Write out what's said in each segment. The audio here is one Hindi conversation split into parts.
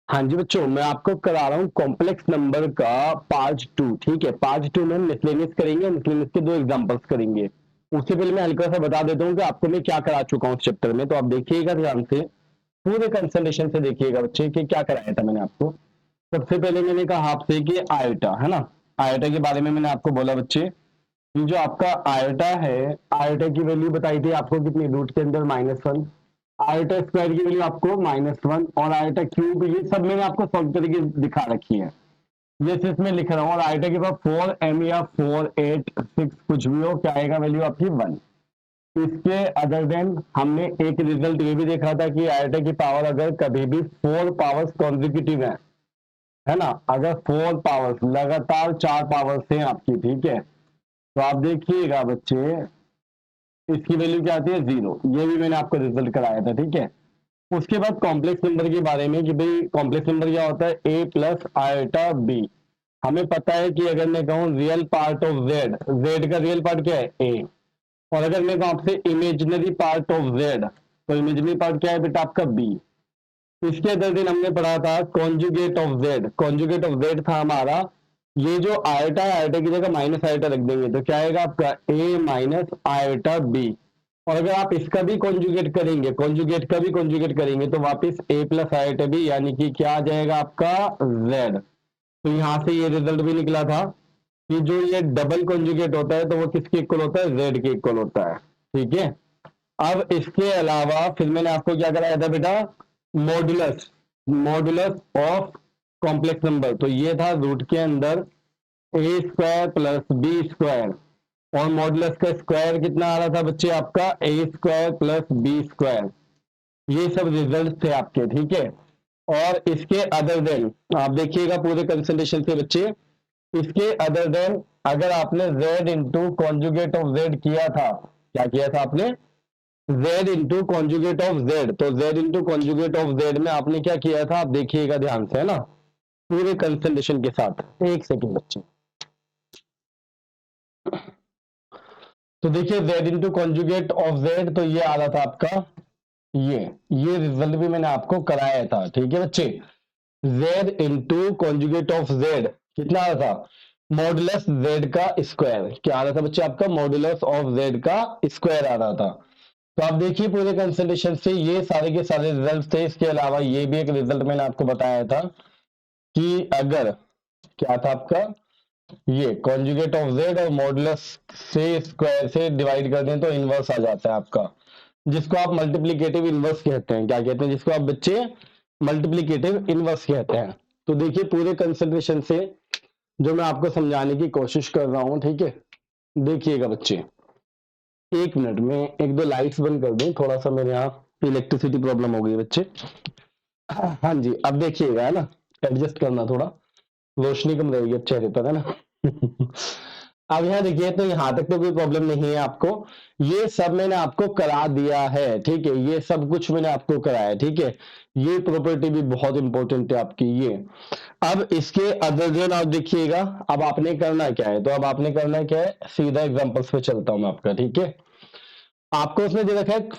हाँ जी बच्चों, मैं आपको करा रहा हूँ कॉम्प्लेक्स नंबर का पार्ट 2। ठीक है, पार्ट 2 में हम मिसलेनियस करेंगे, मिसलेनियस के 2 एग्जांपल्स करेंगे। उससे पहले मैं हल्का सा बता देता हूँ कि आपको मैं क्या करा चुका हूँ इस चैप्टर में। तो आप देखिएगा ध्यान से, पूरे कंसंट्रेशन से देखिएगा बच्चे कि क्या कराया था मैंने आपको। सबसे पहले मैंने कहा आपसे कि आयोटा है ना, आयोटा के बारे में मैंने आपको बोला बच्चे, ये जो आपका आयोटा है, आयोटा की वैल्यू बताई थी आपको कितनी, रूट के अंदर -1। आयोटा स्क्वायर की वैल्यू आपको -1 और आयोटा क्यूब, ये सब मैंने आपको सॉल्व करके दिखा रखी है। जैसे इसमें लिख रहा हूँ, और आयोटा के पास 4m या 4, 8, 6 कुछ भी हो, क्या आएगा वैल्यू आपकी 1। इसके अदर देन हमने एक रिजल्ट ये भी देखा था कि आयोटा की पावर अगर कभी भी 4 पावर्स कॉन्जिक्यूटिव है ना, अगर 4 पावर्स लगातार 4 पावर्स हैं आपकी, ठीक है, तो आप देखिएगा बच्चे इसकी वैल्यू क्या आती है, 0। ये भी मैंने आपको रिजल्ट कराया था, ठीक है। उसके बाद कॉम्प्लेक्स नंबर के बारे में कि भाई कॉम्प्लेक्स नंबर क्या होता है, a प्लस आयोटा b। हमें पता है कि अगर मैं कहूँ real part of z, z का रियल पार्ट क्या है, a। और अगर मैं कहूँ आपसे इमेजिनरी पार्ट ऑफ z, तो इमेजिनरी पार्ट क्या है बेटा आपका b। इसके अदर दिन हमने पढ़ा था conjugate of z, conjugate of z था हमारा, ये जो आयोटा है, आयोटा की जगह माइनस आयोटा रख देंगे तो क्या आएगा आपका a माइनस आयोटा b। और अगर आप इसका भी कॉन्जुगेट करेंगे, कॉन्जुगेट का भी कॉन्जुगेट करेंगे तो वापस a प्लस आयोटा b, यानी कि क्या आ जाएगा आपका z। तो यहां से ये रिजल्ट भी निकला था कि जो ये डबल कॉन्जुगेट होता है तो वो किसके इक्वल होता है, z के इक्वल होता है, ठीक है। अब इसके अलावा फिर मैंने आपको क्या कराया था बेटा, modulus, modulus of complex number. तो ये था रूट के अंदर ए स्क्वायर प्लस बी स्क्वायर, और मॉडुलस का स्क्वायर कितना आ रहा था बच्चे आपका, A square plus B square. ये सब रिजल्ट थे आपके, ठीक है। और इसके अदर देन आप देखिएगा पूरे कंसंट्रेशन से बच्चे, इसके अदर देन अगर आपने z into conjugate of z किया था, क्या किया था आपने, z into conjugate of z, तो z into conjugate of z में आपने क्या किया था, आप देखिएगा ध्यान से है ना, पूरे कंसंट्रेशन के साथ। एक सेकंड बच्चे, तो देखिए z into conjugate of z, तो ये आ रहा था आपका, ये रिजल्ट भी मैंने आपको कराया था, ठीक है बच्चे। z into conjugate of z कितना आ रहा था, मॉडुलस z का स्क्वायर, क्या आ रहा था बच्चे आपका, मॉडुलस ऑफ z का स्क्वायर आ रहा था। तो आप देखिए पूरे कंसंट्रेशन से ये सारे के सारे रिजल्ट थे। इसके अलावा ये भी एक रिजल्ट मैंने आपको बताया था कि अगर क्या था आपका, ये कॉन्जुगेट ऑफ z और मॉडुलस से स्क्वायर से डिवाइड कर दें तो इनवर्स आ जाता है आपका, जिसको आप मल्टीप्लीकेटिव इनवर्स कहते हैं। क्या कहते हैं जिसको आप बच्चे, मल्टीप्लीकेटिव इनवर्स कहते हैं। तो देखिए पूरे कंसंट्रेशन से जो मैं आपको समझाने की कोशिश कर रहा हूं, ठीक है, देखिएगा बच्चे। एक मिनट में एक दो लाइट्स बंद कर दूं, थोड़ा सा मेरे यहाँ इलेक्ट्रिसिटी प्रॉब्लम हो गई बच्चे। हाँ जी, अब देखिएगा है ना, एडजस्ट करना थोड़ा, रोशनी कम रहेगी अब चेहरे पर है ना। अब यहाँ देखिए, तो यहाँ तक तो कोई प्रॉब्लम नहीं है आपको, ये सब मैंने आपको करा दिया है, ठीक है, ये सब कुछ मैंने आपको कराया है, ठीक है। ये प्रॉपर्टी भी बहुत इंपॉर्टेंट है आपकी ये। अब इसके अदर देन आप देखिएगा, अब आपने करना क्या है, तो अब आपने करना क्या है, सीधा एग्जांपल्स पे चलता हूं मैं आपका, ठीक है। आपको उसमें दे रखा है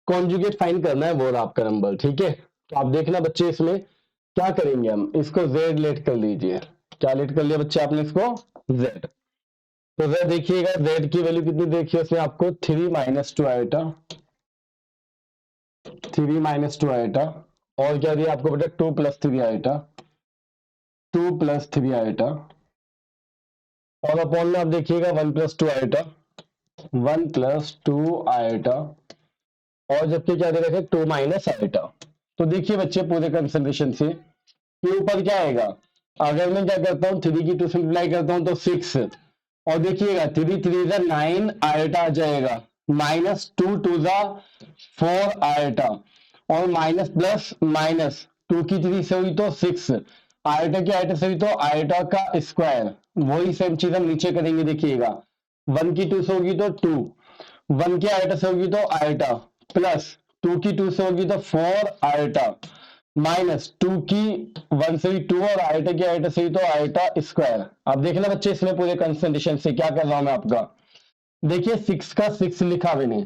कॉन्जुगेट फाइंड करना है, वो रहा आपका नंबर, ठीक है। तो आप देखना बच्चे इसमें क्या करेंगे, हम इसको z लेट कर लीजिए। क्या लेट कर लिया बच्चे आपने इसको, z। तो z देखिएगा, z की वैल्यू कितनी देखिए उसमें आपको, 3 माइनस 2 आयोटा, 3 माइनस 2 आयोटा, और क्या दिया आपको बेटा, 2 प्लस 3 आयोटा, 2 प्लस 3 आयोटा, और अपॉन में आप देखिएगा 1 प्लस 2 आयोटा, 1 प्लस 2 आयोटा, और जबकि क्या दे रखे 2 माइनस आयोटा। तो देखिए बच्चे पूरे कंसंट्रेशन से के ऊपर क्या आएगा, अगर मैं क्या करता हूँ 3 की 2 सिंप्लीफाई करता हूँ तो 6, और देखिएगा 3 3 जा 9 आयोटा आ जाएगा, माइनस 2 2 जा 4 आयोटा, और माइनस प्लस माइनस 2 की 3 से हुई तो 6, आयोटा की आयोटा से हुई तो आयोटा का स्क्वायर, वही सेम चीज हम नीचे करेंगे। देखिएगा 1 की 2 से होगी तो 2, 1 की आयोटा से होगी तो आयोटा, प्लस 2 की 2 से होगी तो 4 आयोटा, माइनस 2 की 1 से भी 2 और आयोटा की आयोटा से भी तो आयोटा स्क्वायर। अब देखना बच्चे इसमें पूरे कंसंट्रेशन से क्या कर रहा हूं मैं आपका, देखिए 6 का 6 लिखा मैंने,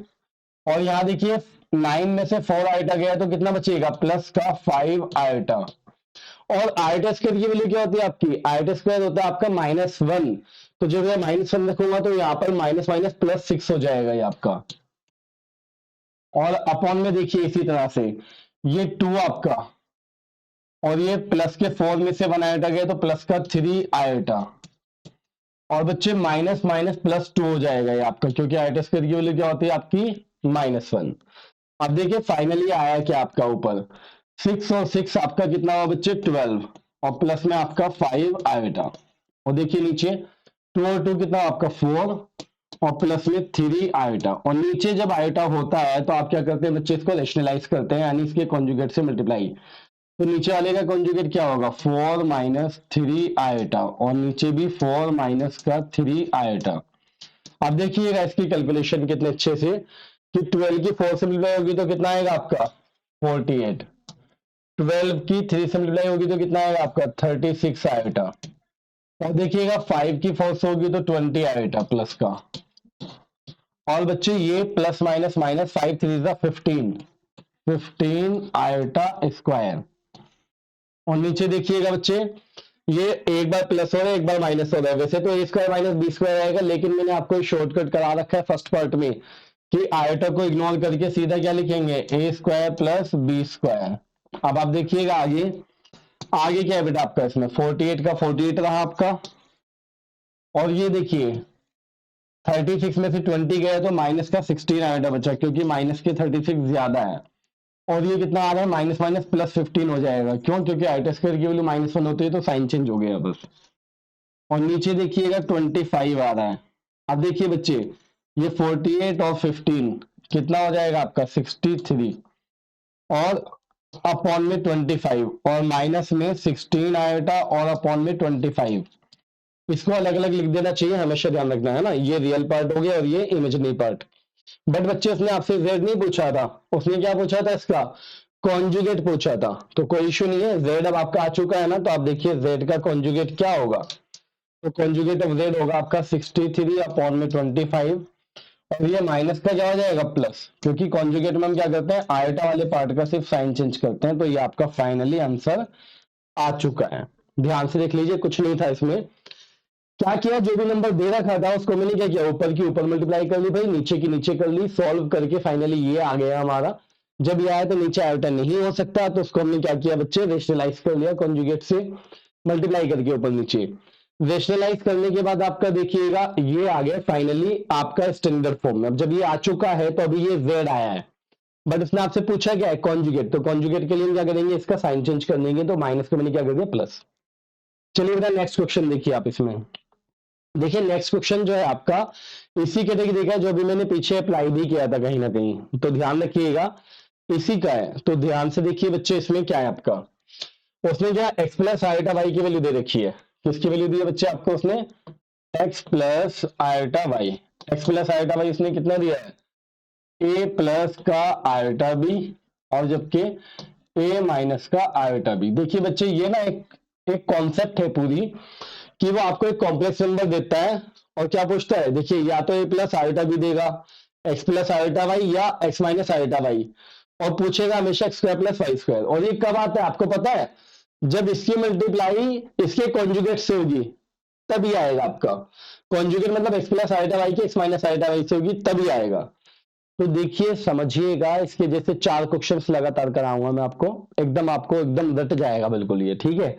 और यहां देखिए 9 में से 4 आयोटा गया तो कितना बचेगा, प्लस का 5 आयोटा, और आयोटा स्क्वायर की वैल्यू क्या होती है आपकी, आयोटा स्क्वायर होता है आपका -1, तो जब मैं -1 रखूंगा तो यहाँ पर माइनस माइनस +6 हो जाएगा ये आपका। और अपॉन में देखिए इसी तरह से ये 2 आपका, और ये प्लस के 4 में से 1 आयोटा गया तो प्लस का 3 आयोटा, और बच्चे माइनस माइनस +2 हो जाएगा ये आपका, क्योंकि आयोटा स्क्वायर की वैल्यू क्या होती है आपकी -1। अब देखिए फाइनली आया क्या आपका ऊपर 6, और 6 आपका कितना हुआ बच्चे 12, और प्लस में आपका 5 आयोटा, और देखिए नीचे 2 और 2 कितना आपका 4, और प्लस में 3 आयोटा, और नीचे जब आयोटा होता है तो आप क्या करते हैं बच्चे, इसको रेशनलाइज करते हैं, यानी इसके कॉन्जुगेट से मल्टीप्लाई। तो नीचे वाले का कॉन्जुगेट क्या होगा 4 माइनस 3 आयोटा, और नीचे भी 4 माइनस का 3 आयोटा। अब देखिएगा इसकी कैलकुलेशन कितने अच्छे से, कि 12 की 4 से मल्टीप्लाई होगी तो कितना आएगा आपका 48, 12 की 3 से मल्टीप्लाई होगी तो कितना आएगा आपका 36 आयोटा, और देखिएगा 5 की 4 से होगी तो 20 आयोटा प्लस का, और बच्चे ये plus minus minus 5 3 15 iota square, और नीचे देखिएगा बच्चे ये एक बार प्लस हो रहा है एक बार माइनस हो रहा है, वैसे तो A square minus B square आएगा, लेकिन मैंने आपको शॉर्टकट करा रखा है फर्स्ट पार्ट में कि आयोटा को इग्नोर करके सीधा क्या लिखेंगे ए स्क्वायर प्लस बी स्क्वायर। अब आप देखिएगा आगे, आगे क्या है बेटा आपका, इसमें 48 का 48 रहा आपका, और ये देखिए 36 में से 20 गया तो माइनस का 16 आयोटा बचा, क्योंकि माइनस के 36 ज्यादा है, और ये कितना आ रहा है माइनस माइनस +15 हो जाएगा, क्यों, क्योंकि आयोटा स्क्वायर की वैल्यू -1 होती है तो साइन चेंज हो गया बस। और नीचे देखिएगा 25 आ रहा है। अब देखिए बच्चे ये 48 और 15 कितना हो जाएगा आपका 63, और अपॉन में 25, और माइनस में 16 आयोटा और अपॉन में 25। इसको अलग अलग लिख देना चाहिए, हमेशा ध्यान रखना है ना, ये रियल पार्ट हो गया और ये इमेजिनरी पार्ट। बट बच्चे उसने आपसे जेड नहीं पूछा था, उसने क्या पूछा था, इसका कॉन्जुगेट पूछा था, तो कोई इशू नहीं है, जेड अब आपका आ चुका है ना, तो आप देखिए जेड का कॉन्जुगेट क्या होगा, तो कॉन्जुगेट ऑफ जेड होगा आपका 63 अपॉन में 25, और ये माइनस का क्या हो जाएगा प्लस, क्योंकि कॉन्जुगेट में हम क्या करते हैं आयोटा वाले पार्ट का सिर्फ साइन चेंज करते हैं, तो ये आपका फाइनली आंसर आ चुका है। ध्यान से देख लीजिए, कुछ नहीं था इसमें, क्या किया, जो भी नंबर दे रखा था उसको मैंने क्या किया, ऊपर की ऊपर मल्टीप्लाई कर ली भाई, नीचे की नीचे कर ली, सॉल्व करके फाइनली ये आ गया हमारा। जब ये आया तो नीचे आयोटा नहीं हो सकता, तो उसको हमने क्या किया बच्चे, रेशनलाइज कर लिया कॉन्जुगेट से मल्टीप्लाई करके ऊपर नीचे। रेशनलाइज करने के बाद आपका देखिएगा ये आ गया फाइनली आपका स्टैंडर्ड फॉर्म में। अब जब ये आ चुका है तो अभी ये जेड आया है, बट इसने आपसे पूछा क्या है कॉन्जुगेट, तो कॉन्जुगेट के लिए हम क्या करेंगे, इसका साइन चेंज कर देंगे, तो माइनस का मैंने क्या कर दिया प्लस। चलिए बेटा नेक्स्ट क्वेश्चन देखिए आप इसमें, देखिए नेक्स्ट क्वेश्चन जो है आपका इसी कैटेगरी का है, जो अभी मैंने पीछे अप्लाई भी किया था कहीं ना कहीं, तो ध्यान रखिएगा इसी का है। तो ध्यान से देखिए बच्चे, इसमें क्या है आपका, उसने क्या x प्लस आयोटा वाई की वैल्यू दे रखी है, किसकी वैल्यू दी है बच्चे आपको, उसने x plus iota Y, X plus iota Y उसने कितना दिया है a प्लस का आयोटा बी, और जबकि a माइनस का आयोटा बी। देखिए बच्चे ये ना एक कॉन्सेप्ट है पूरी, कि वो आपको एक कॉम्प्लेक्स नंबर देता है और क्या पूछता है, देखिए या तो ए प्लस आयोटा बी देगा, एक्स प्लस आयोटा वाई, या एक्स माइनस आयोटा वाई, और पूछेगा हमेशा X square plus Y square. और ये कब आता है आपको पता है, जब इसकी मल्टीप्लाई इसके कॉन्जुगेट से होगी तभी आएगा आपका। कॉन्जुगेट मतलब एक्स प्लस आयोटा वाई की एक्स माइनस आयोटा वाई से होगी तभी आएगा। तो देखिए समझिएगा, इसके जैसे 4 क्वेश्चंस लगातार कराऊंगा मैं आपको, आपको एकदम रट जाएगा बिल्कुल ये, ठीक है।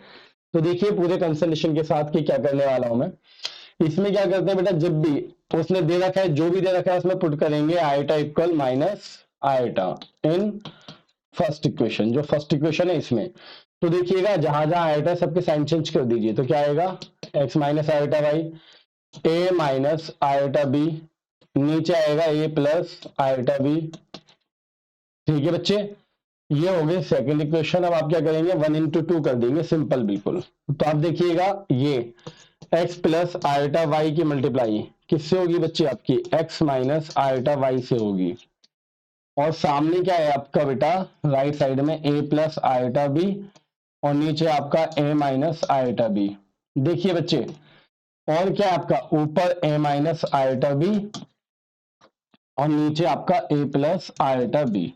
तो देखिए पूरे कंसंट्रेशन के साथ कि क्या करने वाला हूं मैं। इसमें क्या करते हैं बेटा, जब भी उसने दे रखा है, जो भी दे रखा है उसमें पुट करेंगे iota equal minus iota in first equation, जो फर्स्ट इक्वेशन है इसमें। तो देखिएगा जहां जहां आयोटा सबके साइन चेंज कर दीजिए, तो क्या आएगा एक्स माइनस आयोटा वाई, ए माइनस आयोटा बी, नीचे आएगा ए प्लस आयोटा बी, ठीक है बच्चे। ये हो गए सेकंड इक्वेशन। अब आप क्या करेंगे 1 इंटू 2 कर देंगे, सिंपल बिल्कुल। तो आप देखिएगा ये x प्लस आयोटा वाई की मल्टीप्लाई किससे होगी बच्चे, आपकी x माइनस आयोटा वाई से होगी, और सामने क्या है आपका बेटा राइट साइड में a प्लस आयोटा बी, और नीचे आपका a माइनस आयोटा बी। देखिए बच्चे और क्या है आपका ऊपर a माइनस आयोटा बी, और नीचे आपका a प्लस आयोटा बी।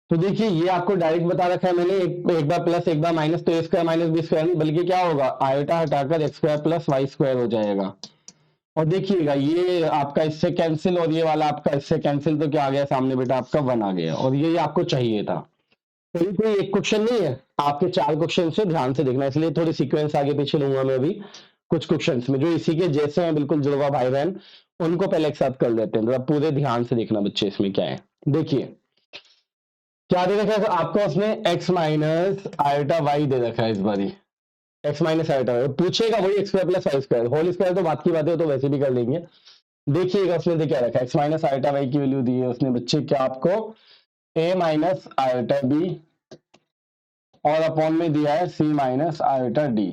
तो देखिए ये आपको डायरेक्ट बता रखा है मैंने, एक बार प्लस एक बार माइनस, तो A square minus B square नहीं बल्कि क्या होगा, आयोटा हटाकर X square plus Y square हो जाएगा। और देखिएगा ये आपका इससे कैंसिल और ये वाला आपका इससे कैंसिल, तो क्या आ गया सामने बेटा, आपका 1 आ गया। और ये आपको चाहिए था। तो ये कोई एक क्वेश्चन नहीं है, आपके 4 क्वेश्चन से ध्यान से देखना, इसलिए थोड़ी सीक्वेंस आगे पीछे लूंगा मैं अभी। कुछ क्वेश्चन में जो इसी के जैसे हैं बिल्कुल जुड़वा भाई बहन, उनको पहले एक साथ कर लेते हैं। तो पूरे ध्यान से देखना बच्चे इसमें क्या है। देखिए क्या दे रखा है आपको, उसने x minus iota why they रखा है इस बारी, x माइनस आयोटा वाई पूछेगा, वही X square plus Y square whole square तो बात की बात है, तो वैसे भी कर लेंगे। देखिएगा उसने दे क्या रखा है, x माइनस आयोटा वाई की वैल्यू दी है उसने बच्चे क्या आपको, a माइनस आयोटा बी और अपॉन में दिया है c minus iota D,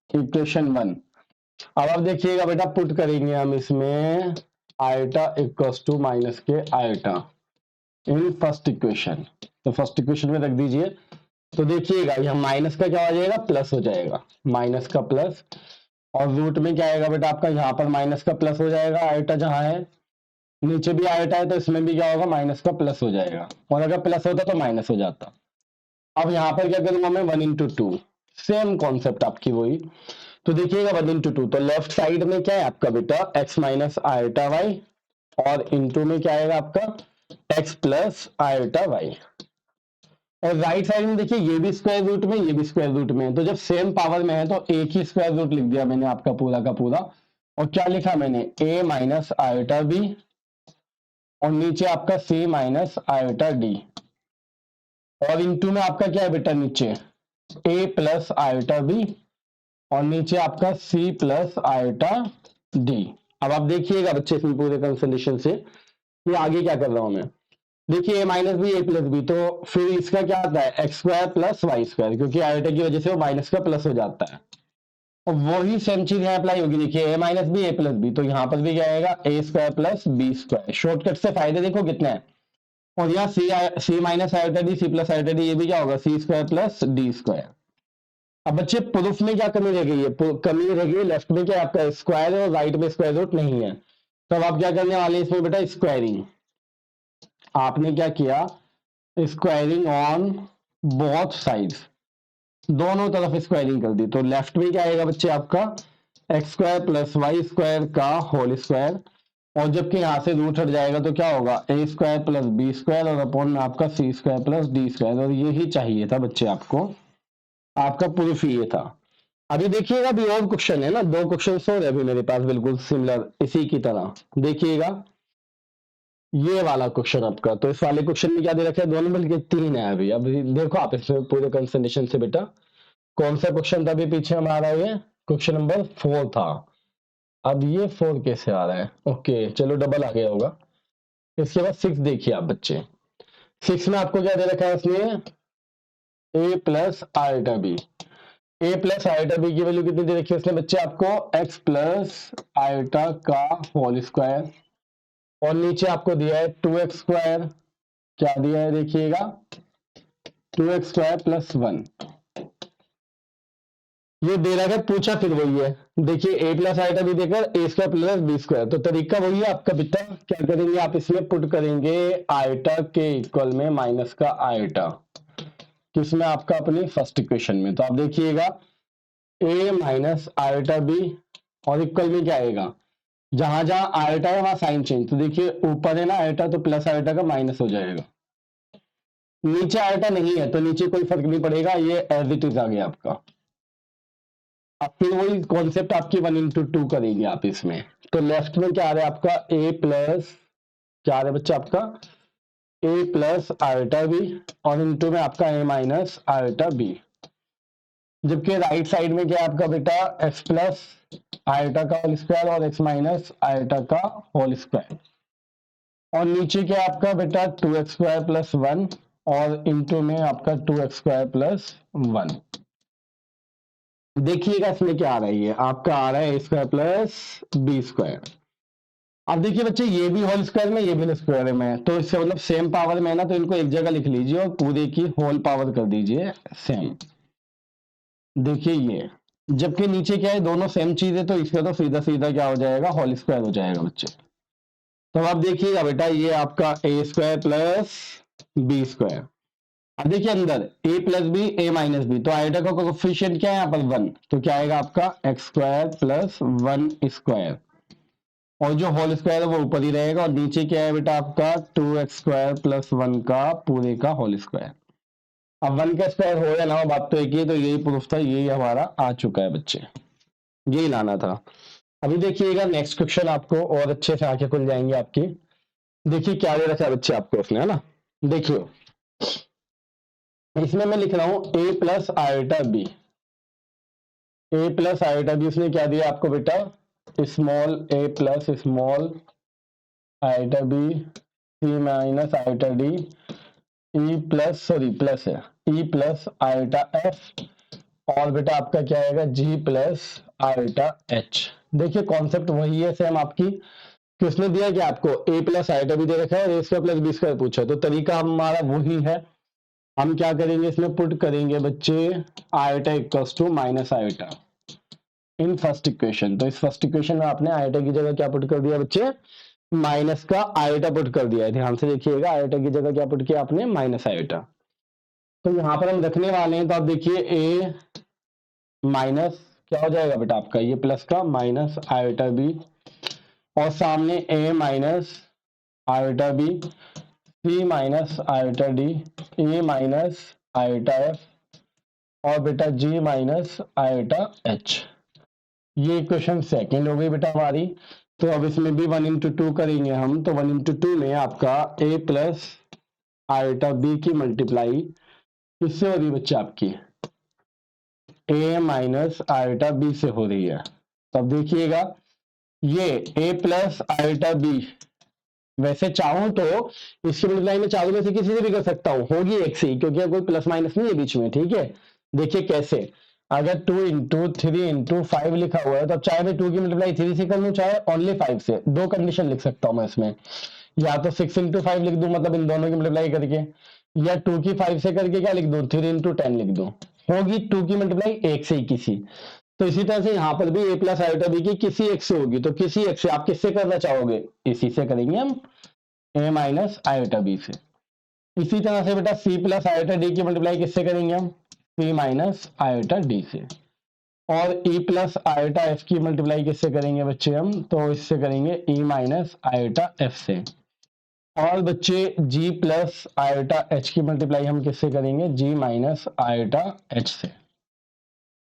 equation 1। अब आप देखिएगा बेटा पुट करेंगे हम इसमें आयोटा इक्वल्स टू माइनस के आयोटा इन फर्स्ट इक्वेशन, तो फर्स्ट इक्वेशन में रख दीजिए। तो देखिएगा यहाँ माइनस का क्या हो जाएगा, प्लस हो जाएगा, माइनस का प्लस। और रूट में क्या आएगा बेटा आपका, यहाँ पर माइनस का प्लस हो जाएगा, आयोटा जहां है, नीचे भी आयोटा है तो इसमें भी क्या होगा, माइनस का प्लस हो जाएगा। और अगर प्लस होता तो माइनस हो जाता। अब यहाँ पर क्या करूंगा मैं, 1 इंटू टू, सेम कॉन्सेप्ट आपकी वही। तो देखिएगा 1 इंटू टू, तो लेफ्ट साइड में क्या है आपका बेटा, एक्स माइनस आयोटा वाई, और इंटू में क्या आएगा आपका एक्स प्लस आयोटा वाई। और राइट साइड में देखिए ये भी स्क्वायर रूट में, ये भी स्क्वायर रूट में, तो जब सेम पावर में है तो एक ही स्क्वायर रूट लिख दिया मैंने आपका पूरा का पूरा। और क्या लिखा मैंने, a माइनस आयोटा बी और नीचे आपका c माइनस आयोटा डी, और इंटू में आपका क्या है बेटा नीचे a प्लस आयोटा बी और नीचे आपका c प्लस आयोटा डी। अब आप देखिएगा बच्चे इसमें पूरे कंसोलिडेशन से ये आगे क्या कर रहा हूं मैं। देखिए A minus B A plus B, तो फिर इसका क्या आता है, X square plus Y square, क्योंकि आयोटा की वजह से वो माइनस का प्लस हो जाता है। और वही सेम चीज यहाँ अप्लाई होगी, देखिए A minus B A plus B, तो यहाँ पर भी क्या आएगा, A square plus B square. Shortcut से फायदे देखो कितने हैं। और यहाँ C minus iota D C plus iota D, ये भी क्या होगा, C square plus D square. अब बच्चे प्रूफ में क्या कमी रह गई है, कमी रह गई लेफ्ट में क्या आपका स्क्वायर है और राइट में स्क्वायर रूट नहीं है। तो अब आप क्या करने वाले हैं इसमें बेटा, स्क्वायरिंग। आपने क्या किया, स्क्वायरिंग ऑन बोथ साइड्स, दोनों तरफ स्क्वायरिंग कर दी। तो लेफ्ट में क्या आएगा बच्चे आपका, X square plus Y square का होल स्क्वायर, और जबकि यहां से रूट हट जाएगा तो क्या होगा, ए स्क्वायर प्लस बी स्क्वायर और अपॉन में आपका सी स्क्वायर प्लस डी स्क्वायर। और यही चाहिए था बच्चे आपको, आपका प्रूफ ये था। अभी देखिएगा अभी और क्वेश्चन है ना, 2 क्वेश्चन और है अभी मेरे पास बिल्कुल सिमिलर इसी की तरह। देखिएगा ये वाला क्वेश्चन आपका, तो इस वाले क्वेश्चन में क्या दे रखा है, दोनों बल्कि 3 है अभी देखो आप इसमें पूरे कंसंट्रेशन से बेटा। कौन सा क्वेश्चन था अभी पीछे हमारा, ये क्वेश्चन नंबर 4 था। अब ये 4 कैसे आ रहा है, ओके चलो डबल आ गया होगा। इसके बाद 6 देखिए आप बच्चे, 6 में आपको क्या दे रखा है इसमें, a plus iota B. A plus iota B की वैल्यू कितनी दे रखी है इसने बच्चे आपको, x प्लस आयोटा का होल स्क्वायर, और नीचे आपको दिया है 2x स्क्वायर, क्या दिया है देखिएगा 2x स्क्वायर प्लस 1, ये दे रखा है पूछा फिर वही है। देखिए a प्लस आयोटा बी देकर a square plus B square, तो तरीका वही है आपका बेटा। क्या करेंगे आप इसमें पुट करेंगे आयोटा के इक्वल में माइनस का आयोटा, किसमें आपका अपनी फर्स्ट इक्वेशन में। तो आप देखिएगा a माइनस आयोटा बी और इक्वल में क्या आएगा, जहां जहां आयोटा है वहां साइन चेंज, तो देखिए ऊपर है ना आयोटा तो प्लस आयोटा का माइनस हो जाएगा, नीचे आयोटा नहीं है तो नीचे कोई फर्क नहीं पड़ेगा, ये एज इट इज आ गया आपका। अब फिर वही कॉन्सेप्ट आपकी 1 इंटू टू करेंगे आप इसमें। तो लेफ्ट में क्या आ रहा है आपका a प्लस, क्या आ रहा है बच्चा आपका a प्लस आयोटा बी और इंटू में आपका a माइनस आयोटा बी, जबकि राइट साइड में क्या है आपका बेटा x प्लस आयोटा का होल स्क्वायर और x माइनस आयोटा का होल स्क्वायर, और नीचे क्या आपका बेटा 2x स्क्वायर प्लस 1 और इंटू में आपका 2x स्क्वायर प्लस 1। देखिएगा इसमें क्या आ रहा है, ये आपका आ रहा है a square plus B square. अब देखिए बच्चे ये भी होल स्क्वायर में ये भी स्क्वायर में है, तो इससे मतलब सेम पावर में है ना, तो इनको एक जगह लिख लीजिए और पूरे की होल पावर कर दीजिए सेम। देखिए ये, जबकि नीचे क्या है दोनों सेम चीज है, तो इसका तो सीधा सीधा क्या हो जाएगा, होल स्क्वायर हो जाएगा बच्चे। तो अब देखिएगा बेटा ये आपका A square plus B square, अब देखिए अंदर a plus B A minus B, तो आयोटा का कोफिशिएंट क्या है यहाँ पर 1, तो क्या आएगा आपका एक्स स्क्वायर प्लस 1 स्क्वायर, और जो होल स्क्वायर है वो ऊपर ही रहेगा, और नीचे क्या है बेटा आपका 2x स्क्वायर प्लस 1 का पूरे का होल स्क्वायर। अब 1 का स्क्वायर हो या ना हो, बात तो एक ही है, तो यही प्रूफ था, यही हमारा आ चुका है बच्चे, यही लाना था। अभी देखिएगा नेक्स्ट क्वेश्चन, आपको और अच्छे से आंखें खुल जाएंगे आपकी। देखिए क्या दे रखा है बच्चे आपको उसने, है ना। देखिए इसमें मैं लिख रहा हूं a plus iota B, A plus iota B उसने क्या दिया आपको बेटा, small a plus small iota B C minus iota D E plus, sorry plus है, ई प्लस आयोटा एफ, और बेटा आपका क्या आएगा जी प्लस आयोटा एच। देखिए कॉन्सेप्ट वही है सेम आपकी, किसने दिया कि आपको a प्लस आयोटा भी दे रखा है और a square plus B square पूछा, तो तरीका हमारा वही है। हम क्या करेंगे इसमें पुट करेंगे बच्चे iota equals to minus iota in first equation, तो इस फर्स्ट इक्वेशन में आपने आयोटा की जगह क्या पुट कर दिया बच्चे, माइनस का आयोटा पुट कर दिया है। ध्यान से देखिएगा, आयोटा की जगह क्या पुट किया आपने, माइनस आयोटा। तो यहां पर हम रखने वाले हैं, तो आप देखिए a माइनस क्या हो जाएगा बेटा आपका, ये प्लस का माइनस आयोटा बी, और सामने a minus iota B C minus iota D A minus iota F, और बेटा जी माइनस आयोटा एच। ये इक्वेशन सेकेंड हो गई बेटा हमारी। तो अब इसमें भी 1 इंटू टू करेंगे हम, तो 1 इंटू टू में आपका a प्लस आयोटा बी की मल्टीप्लाई किससे हो रही है बच्चे आपकी, a माइनस आयोटा बी से हो रही है। तो अब देखिएगा ये a प्लस आयोटा बी, वैसे चाहूं तो इसकी मल्टीप्लाई में चारों में से किसी से भी कर सकता हूं, होगी एक से ही, क्योंकि कोई प्लस माइनस नहीं है बीच में, ठीक है। देखिए कैसे, अगर 2 इंटू 3 इंटू 5 लिखा हुआ है, तो अब चाहे मैं 2 की मल्टीप्लाई 3 से कर लूं, चाहे ओनली 5 से, दो कंडीशन लिख सकता हूं मैं इसमें, या तो 6 इंटू 5 लिख दूं, मतलब इन दोनों की मल्टीप्लाई करके, या 2 की 5 से करके क्या लिख दूं, 3 इंटू 10 लिख दूं, होगी 2 की मल्टीप्लाई एक से ही किसी। तो इसी तरह से यहाँ पर भी a प्लस आयोटा बी की किसी एक से होगी, तो किसी एक से आप किससे करना चाहोगे, इसी से करेंगे हम, a माइनस आयोटा बी से। इसी तरह से बेटा c प्लस आयोटा डी की मल्टीप्लाई किससे करेंगे हम, c माइनस आयोटा डी से, और e प्लस आयोटा एफ की मल्टीप्लाई किससे करेंगे बच्चे हम, तो इससे करेंगे e माइनस आयोटा एफ से, और बच्चे g प्लस आयोटा एच की मल्टीप्लाई हम किससे करेंगे, g माइनस आयोटा एच से।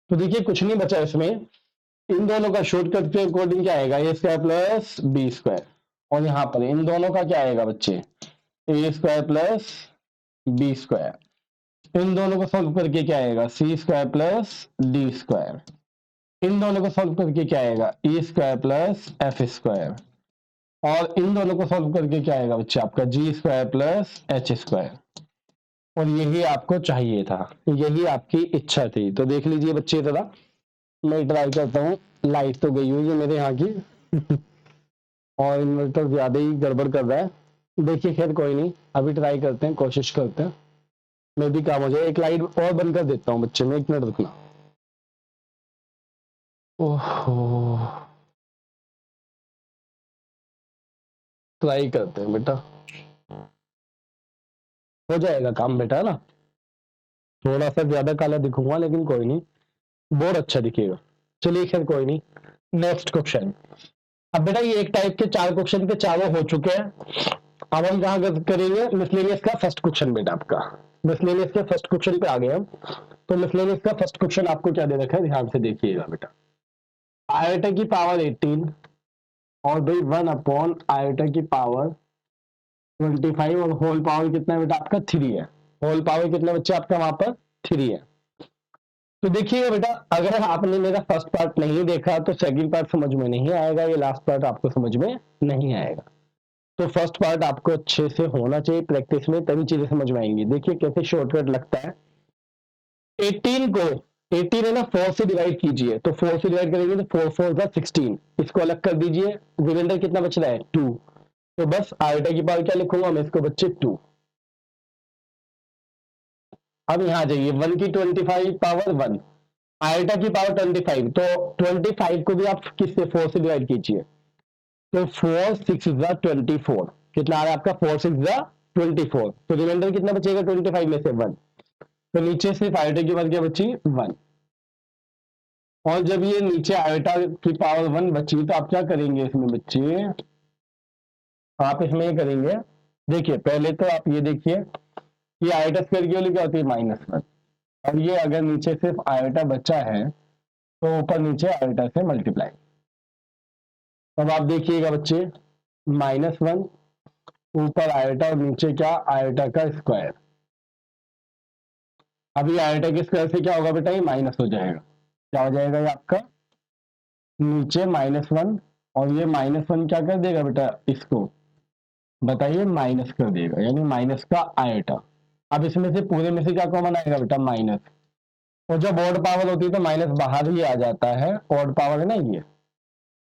तो देखिए कुछ नहीं बचा इसमें, इन दोनों का शॉर्टकट के अकॉर्डिंग क्या आएगा, A square plus B square, और यहाँ पर इन दोनों का क्या आएगा बच्चे, ए स्क्वायर प्लस बी स्क्वायर, इन दोनों को सॉल्व करके क्या आएगा, सी स्क्वायर प्लस डी स्क्वायर, इन दोनों को सॉल्व करके क्या आएगा, E square plus F square, और इन दोनों को सॉल्व करके क्या आएगा बच्चे आपका जी स्क्वायर प्लस एच स्क्वायर। और यही आपको चाहिए था, यही आपकी इच्छा थी। तो देख लीजिए बच्चे जरा, मैं ट्राई करता हूँ, लाइट तो गई हुई है मेरे यहाँ की और इन्वर्टर ज्यादा ही गड़बड़ कर रहा है। देखिए खैर कोई नहीं, अभी ट्राई करते हैं, कोशिश करते हैं, मैं भी काम हो जाए। एक लाइट और बंद कर देता हूँ बच्चे में, 1 मिनट रुकना। ओहो, ट्राई करते हैं बेटा, हो जाएगा काम बेटा, है ना। थोड़ा सा ज्यादा काला दिखूंगा लेकिन कोई नहीं, बहुत अच्छा दिखेगा। चलिए खैर कोई नहीं, नेक्स्ट क्वेश्चन। अब बेटा ये एक टाइप के 4 क्वेश्चन के चारों हो चुके हैं। अब हम कहाँ करेंगे, मिसलेनियस का फर्स्ट क्वेश्चन बेटा आपका, मिसलेनियस के फर्स्ट क्वेश्चन पे आ गए हम। तो मिसलेनियस का फर्स्ट क्वेश्चन आपको क्या दे रखा है, ध्यान से देखिएगा बेटा, आयोटा की पावर 18 और भाई 1 अपॉन आयोटा की पावर 25, और होल पावर कितना है बेटा आपका 3 है। होल पावर कितना बच्चे आपका वहां पर 3 है। तो देखिएगा बेटा, अगर आपने मेरा फर्स्ट पार्ट नहीं देखा तो सेकंड पार्ट समझ में नहीं आएगा, ये लास्ट पार्ट आपको समझ में नहीं आएगा। तो फर्स्ट पार्ट आपको अच्छे से होना चाहिए प्रैक्टिस में, तभी चीजें समझ में आएंगी। देखिए कैसे शॉर्टकट लगता है, 18 को 18 है ना 4 से डिवाइड कीजिए, तो 4 से डिवाइड करेंगे तो 4 4 16, इसको अलग कर दीजिए, रिमाइंडर कितना बच रहा है 2, तो बस आयोटा की पावर क्या लिखूंगा मैं इसको बच्चे 2। अब यहाँ जाइए 1 की 25 पावर 1, आयोटा की पावर 25, तो 25 को भी आप किससे 4 से डिवाइड कीजिए, तो 4 6 24, कितना आ रहा है आपका 4 6 24, तो रिमाइंडर कितना बचेगा 25 में से 1, तो नीचे सिर्फ आयोटा की बात क्या बची 1। और जब ये नीचे आयोटा की पावर 1 बची तो आप क्या करेंगे इसमें बच्चे, आप इसमें ये करेंगे, देखिए पहले तो आप ये देखिए कि आयोटा स्क्वायर की वैल्यू क्या होती है -1, और ये अगर नीचे सिर्फ आयोटा बचा है तो ऊपर नीचे आयोटा से मल्टीप्लाई। अब आप देखिएगा बच्चे -1 ऊपर आयोटा और नीचे क्या आयोटा का स्क्वायर। अभी आयोटा के स्क्वायर से क्या होगा बेटा, ये माइनस हो जाएगा, क्या हो जाएगा ये आपका नीचे -1, और ये -1 क्या कर देगा बेटा, इसको बताइए माइनस कर देगा, यानी माइनस का आयोटा। अब इसमें से पूरे में से क्या कॉमन आएगा बेटा, माइनस, और जब ऑड पावर होती है तो माइनस बाहर ही आ जाता है, ऑड पावर है ना ये।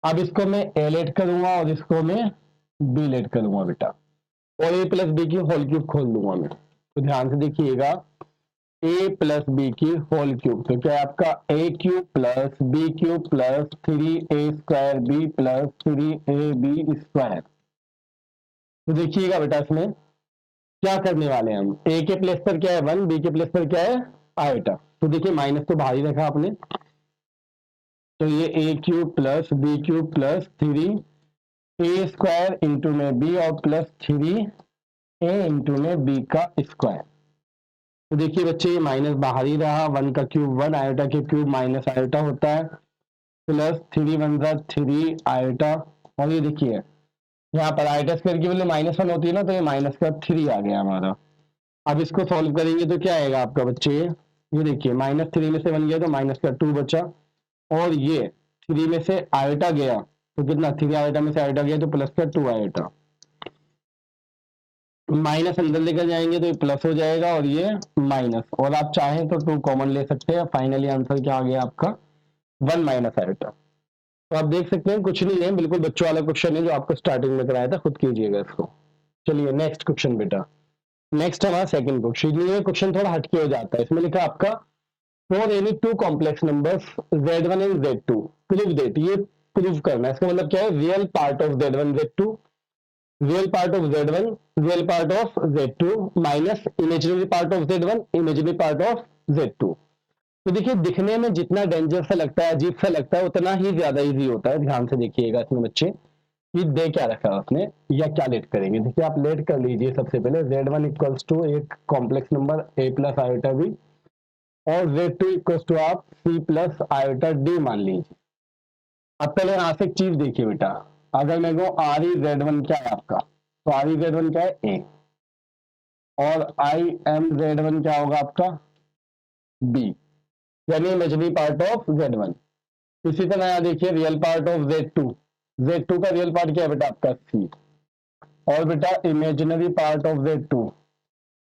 अब इसको मैं ए लेट करूंगा और इसको मैं बी लेट करूंगा बेटा, और ए प्लस बी की होल क्यूब खोल दूंगा मैं, तो ध्यान से देखिएगा ए प्लस बी की होल क्यूब, तो क्या है आपका A cube plus B cube plus 3a² B plus 3ab square. तो देखिएगा बेटा इसमें क्या करने वाले हैं हम, ए के प्लेस पर क्या है 1, बी के प्लेस पर क्या है आयोटा, तो देखिए माइनस तो बाहर ही रखा आपने, तो ये A cube plus B cube plus 3a² into में बी और प्लस 3a इंटू में बी का स्क्वायर। तो देखिए बच्चे ये माइनस बाहर ही रहा, 1 का क्यूब 1, आयोटा के क्यूब माइनस आयोटा होता है, प्लस 3 1 3 आयोटा, और ये देखिए यहाँ पर आयोटा स्क्वायर की वैल्यू -1 होती है ना, तो ये माइनस का 3 आ गया हमारा। अब इसको सॉल्व करेंगे तो क्या आएगा आपका बच्चे, ये देखिए -3 में से 1 गया तो माइनस का 2 बचा, और ये 3 में से आयोटा गया तो कितना, 3 आयोटा में से आयोटा गया तो प्लस का 2 आयोटा, माइनस अंदर लेकर जाएंगे तो ये प्लस हो जाएगा और ये माइनस, और आप चाहें तो 2 कॉमन ले सकते हैं, फाइनली आंसर क्या आ गया आपका 1 माइनस आयोटा। तो आप देख सकते हैं कुछ नहीं है, बिल्कुल बच्चों वाला क्वेश्चन है जो आपको स्टार्टिंग में कराया था, खुद कीजिएगा इसको। चलिए नेक्स्ट क्वेश्चन बेटा, नेक्स्ट हमारा सेकंड क्वेश्चन, ये क्वेश्चन थोड़ा हटके हो जाता है, इसमें लिखा आपका for any 2 complex numbers z1 and z2 prove that, ये प्रूव करना है, इसका मतलब क्या है, real part of z1 z2, real part of z1 real part of z2 minus imaginary part of z1 imaginary part of z2। तो देखिए दिखने में जितना डेंजर सा लगता है, अजीब सा लगता है, उतना ही ज्यादा इजी होता है, ध्यान से देखिएगा इसमें बच्चे कि दे क्या रखा है आपने या क्या लेट करेंगे। देखिए आप लेट कर लीजिए सबसे पहले z1 इक्वल्स टू एक complex number a plus iota b, और z2 इक्वल्स टू आप c प्लस आयोटा d मान लीजिए। अब पहले यहां से एक चीज देखिए बेटा, अगर मैं कहूं आर ई z1 क्या है आपका, तो आर ई z1 क्या है a, और आई एम z1 क्या होगा आपका b, यानी इमेजिनरी पार्ट ऑफ z1। इसी तरह यहाँ देखिए real part of z2, z2 का रियल पार्ट क्या है बेटा आपका c, और बेटा इमेजिनरी पार्ट ऑफ z2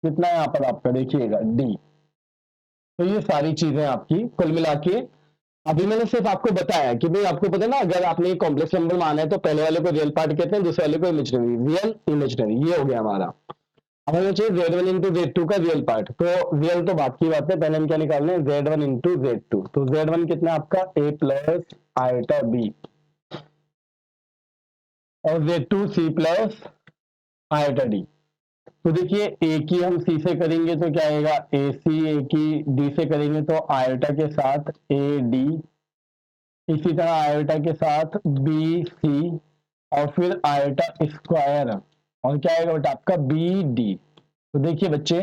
कितना है यहाँ पर आपका देखिएगा d। तो ये सारी चीजें आपकी कुल मिला के, अभी मैंने सिर्फ आपको बताया कि भाई आपको पता है ना, अगर आपने एक कॉम्प्लेक्स नंबर माना है तो पहले वाले को रियल पार्ट कहते हैं, दूसरे वाले को इमेजिनरी, रियल इमेजिनरी, ये हो गया हमारा। अब हमें चाहिए z1 इंटू z2 का रियल पार्ट, तो रियल तो बात की बात है, पहले हम क्या निकाल रहे हैं z1 इंटू z2, तो z1 कितना है आपका a प्लस आयोटा b, और z2 c plus iota d। तो देखिए ए की हम सी से करेंगे तो क्या आएगा ए सी, ए की डी से करेंगे तो आयोटा के साथ ए डी, इसी तरह आयोटा के साथ बी सी, और फिर आयोटा स्क्वायर, और क्या आएगा बेटा आपका बी डी। तो देखिए बच्चे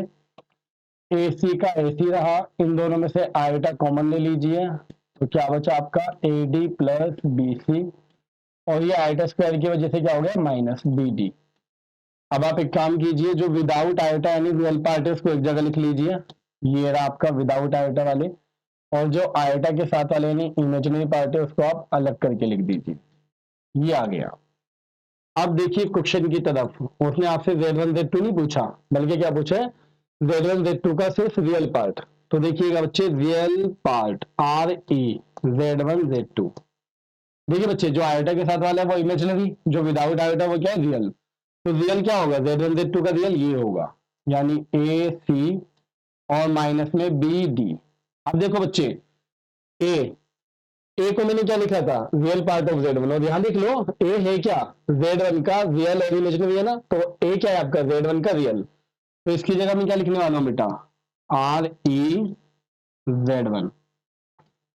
ए सी का ए सी रहा, इन दोनों में से आयोटा कॉमन ले लीजिए, तो क्या बचा आपका A D plus B C, और ये आयोटा स्क्वायर की वजह से क्या हो गया माइनस बी डी। अब आप एक काम कीजिए, जो विदाउट आयोटा यानी रियल पार्ट है उसको एक जगह लिख लीजिए, ये रहा आपका विदाउट आयोटा वाले, और जो आयोटा के साथ वाले यानी इमेजिनरी पार्ट है उसको आप अलग करके लिख दीजिए, ये आ गया। अब देखिए क्वेश्चन की तरफ, उसने आपसे z1 z2 नहीं पूछा, बल्कि क्या पूछा है z1 z2 का सिर्फ रियल पार्ट। तो देखिएगा बच्चे real part R E z1 z2, देखिए बच्चे जो आयोटा के साथ वाला है वो इमेजिनरी, जो विदाउट आयोटा वो क्या है रियल, तो रियल क्या होगा z1 z2 का रियल ये होगा, यानी ए सी और माइनस में बी डी। अब देखो बच्चे ए ए को मैंने क्या लिखा था, रियल पार्ट ऑफ Z1, और यहां देख लो ए है क्या, Z1 का रियल और इमेजिनरी है ना, तो ए क्या है आपका, Z1 का रियल। तो इसकी जगह मैं क्या लिखने वाला हूं बेटा, ReZ1।